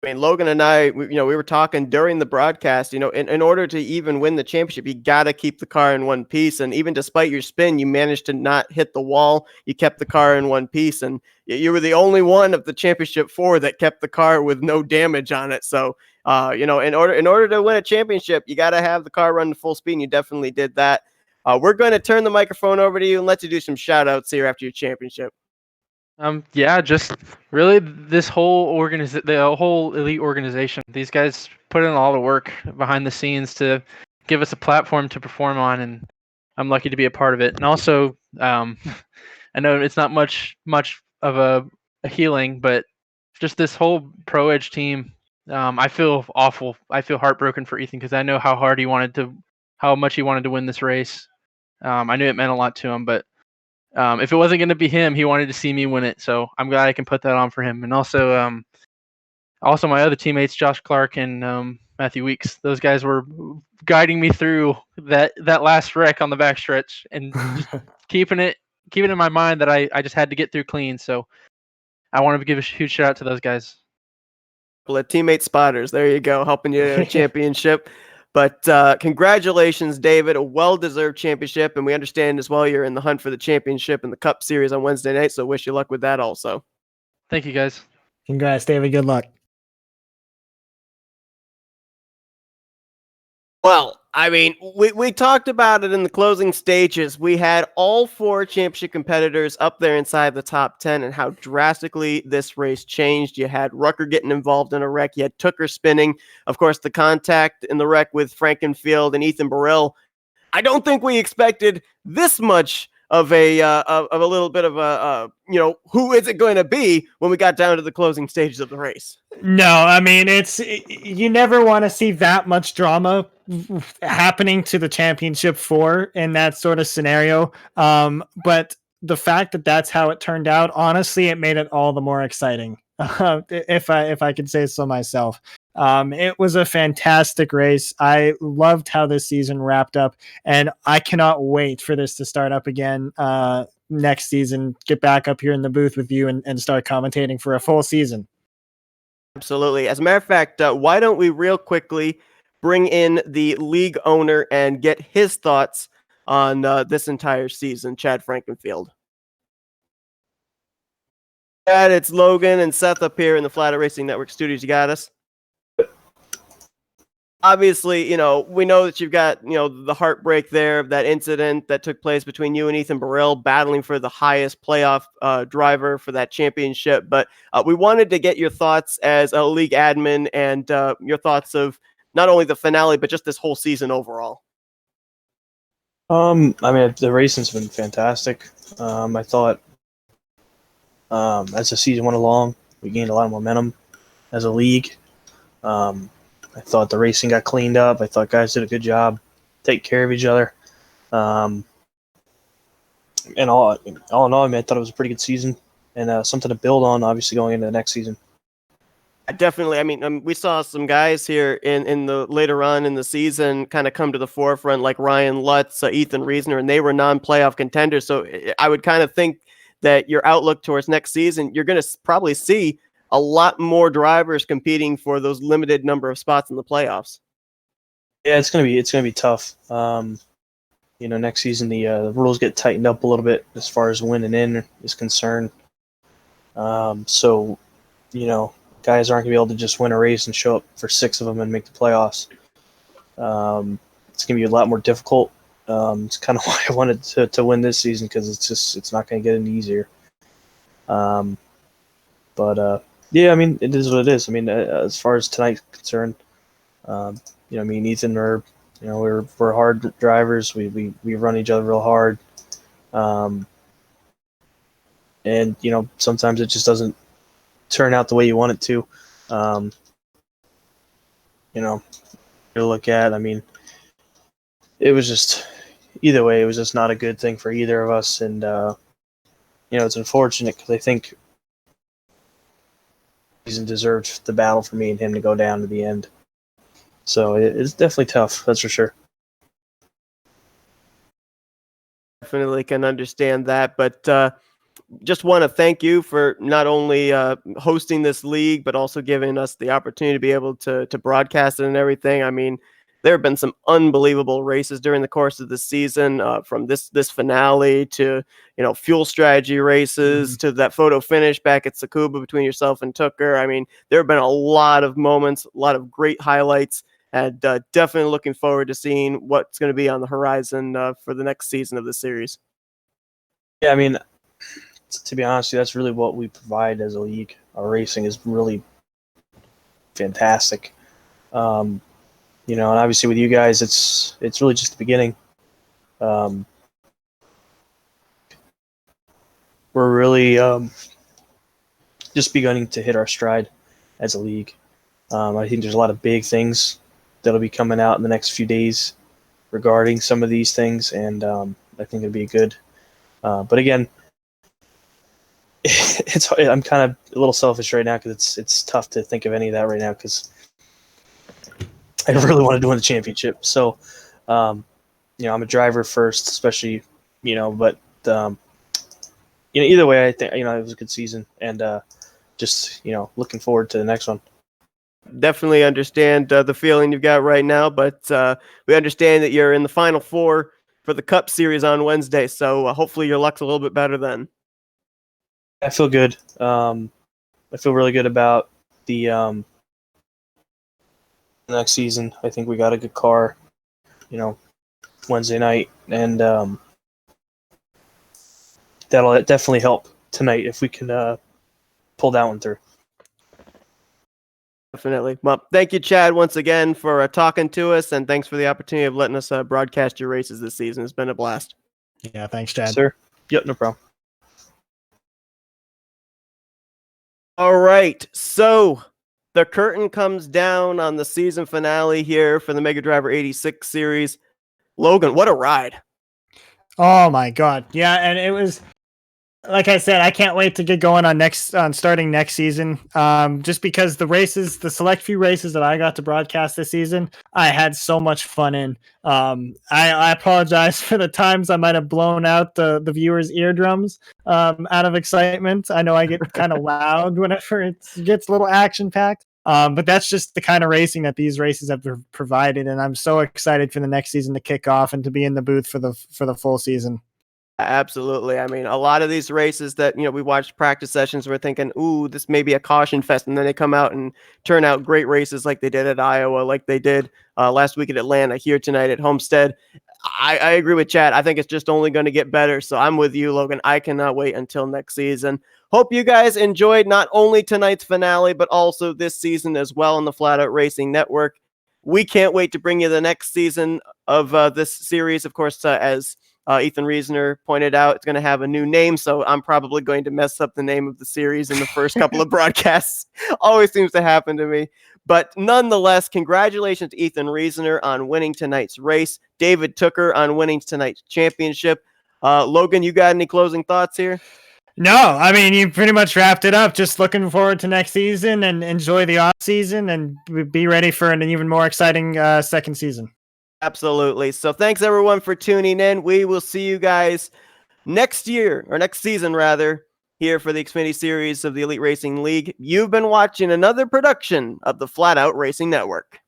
I mean, Logan and I, we were talking during the broadcast, in order to even win the championship, you got to keep the car in one piece. And even despite your spin, you managed to not hit the wall. You kept the car in one piece, and you were the only one of the championship 4 that kept the car with no damage on it. So, in order to win a championship, you got to have the car run full speed. And you definitely did that. We're going to turn the microphone over to you and let you do some shout outs here after your championship. Just really the whole elite organization. These guys put in all the work behind the scenes to give us a platform to perform on, and I'm lucky to be a part of it. And also, I know it's not much of a healing, but just this whole Pro Edge team. I feel awful. I feel heartbroken for Ethan, because I know how much he wanted to win this race. I knew it meant a lot to him, but if it wasn't going to be him, he wanted to see me win it. So I'm glad I can put that on for him. And also my other teammates, Josh Clark and Matthew Weeks. Those guys were guiding me through that last wreck on the backstretch and just keeping it in my mind that I just had to get through clean. So I want to give a huge shout out to those guys. Well, teammate spotters, there you go, helping you in a championship. But congratulations, David, a well-deserved championship, and we understand as well you're in the hunt for the championship and the Cup Series on Wednesday night, so wish you luck with that also. Thank you, guys. Congrats, David. Good luck. Well, I mean, we talked about it in the closing stages. We had all 4 championship competitors up there inside the top 10 and how drastically this race changed. You had Rucker getting involved in a wreck. You had Tooker spinning. Of course, the contact in the wreck with Frankenfield and Ethan Burrell. I don't think we expected this much of a little bit of a who is it going to be when we got down to the closing stages of the race. No, I mean, you never want to see that much drama happening to the championship 4 in that sort of scenario. But the fact that that's how it turned out, honestly, it made it all the more exciting. If I could say so myself. It was a fantastic race. I loved how this season wrapped up, and I cannot wait for this to start up again next season. Get back up here in the booth with you and start commentating for a full season. Absolutely. As a matter of fact, why don't we real quickly bring in the league owner and get his thoughts on this entire season, Chad Frankenfield. Chad, it's Logan and Seth up here in the Flatout Racing Network studios. You got us? Obviously, we know that you've got, the heartbreak there of that incident that took place between you and Ethan Burrell battling for the highest playoff driver for that championship. But we wanted to get your thoughts as a league admin and your thoughts of not only the finale, but just this whole season overall. I mean, the racing's been fantastic. I thought as the season went along, we gained a lot of momentum as a league. I thought the racing got cleaned up. I thought guys did a good job taking care of each other. And all in all, I thought it was a pretty good season and something to build on, obviously, going into the next season. Definitely. We saw some guys here in the later on in the season kind of come to the forefront, like Ryan Lutz, Ethan Reasoner, and they were non-playoff contenders. So I would kind of think that your outlook towards next season, you're going to probably see a lot more drivers competing for those limited number of spots in the playoffs. Yeah, it's gonna be tough. Next season the rules get tightened up a little bit as far as winning in is concerned. So guys aren't gonna be able to just win a race and show up for 6 of them and make the playoffs. It's gonna be a lot more difficult. It's kind of why I wanted to win this season, because it's not gonna get any easier. Yeah, I mean, it is what it is. I mean, as far as tonight's concerned, me and Ethan are, we're hard drivers. We run each other real hard, and sometimes it just doesn't turn out the way you want it to. To look at, I mean, it was just either way, it was just not a good thing for either of us, and it's unfortunate because I think season deserved the battle for me and him to go down to the end. So it's definitely tough, that's for sure. Definitely can understand that, but just want to thank you for not only hosting this league, but also giving us the opportunity to be able to broadcast it and everything. I mean, there have been some unbelievable races during the course of the season, from this finale to, fuel strategy races to that photo finish back at Tsukuba between yourself and Tooker. I mean, there have been a lot of moments, a lot of great highlights, and definitely looking forward to seeing what's going to be on the horizon for the next season of the series. Yeah, I mean, to be honest, that's really what we provide as a league. Our racing is really fantastic. And obviously with you guys, it's really just the beginning. We're really just beginning to hit our stride as a league. I think there's a lot of big things that'll be coming out in the next few days regarding some of these things, and I think it'd be good. But again, I'm kind of a little selfish right now because it's tough to think of any of that right now because I really want to win the championship. So, I'm a driver first, especially, but either way, I think it was a good season, and just looking forward to the next one. Definitely understand the feeling you've got right now, but we understand that you're in the Final Four for the Cup Series on Wednesday, so hopefully your luck's a little bit better then. I feel good. I feel really good about the next season. I think we got a good car, Wednesday night, and that'll definitely help tonight if we can pull that one through. Definitely. Well, thank you, Chad, once again for talking to us, and thanks for the opportunity of letting us broadcast your races this season. It's been a blast. Yeah, thanks, Chad. Sir? Yep, no problem. All right, so the curtain comes down on the season finale here for the MegaDriver86 series. Logan, what a ride. Oh my God. Yeah, and it was, like I said, I can't wait to get going on starting next season. Just because the select few races that I got to broadcast this season, I had so much fun in. I apologize for the times I might have blown out the viewers' eardrums out of excitement. I know I get kind of loud whenever it gets a little action packed. But that's just the kind of racing that these races have provided, and I'm so excited for the next season to kick off and to be in the booth for the full season. Absolutely. I mean, a lot of these races that, we watched practice sessions, we're thinking, ooh, this may be a caution fest. And then they come out and turn out great races like they did at Iowa, like they did last week at Atlanta, here tonight at Homestead. I agree with Chad. I think it's just only going to get better. So I'm with you, Logan. I cannot wait until next season. Hope you guys enjoyed not only tonight's finale, but also this season as well on the Flatout Racing Network. We can't wait to bring you the next season of this series. Of course, as Ethan Reasoner pointed out, it's going to have a new name, so I'm probably going to mess up the name of the series in the first couple of broadcasts. Always seems to happen to me. But nonetheless, congratulations to Ethan Reasoner on winning tonight's race, David Tooker on winning tonight's championship. Logan, you got any closing thoughts here? No, I mean, you pretty much wrapped it up. Just looking forward to next season and enjoy the off season and be ready for an even more exciting second season. Absolutely. So thanks everyone for tuning in. We will see you guys next season rather, here for the Xfinity Series of the Elite Racing League. You've been watching another production of the Flatout Racing Network.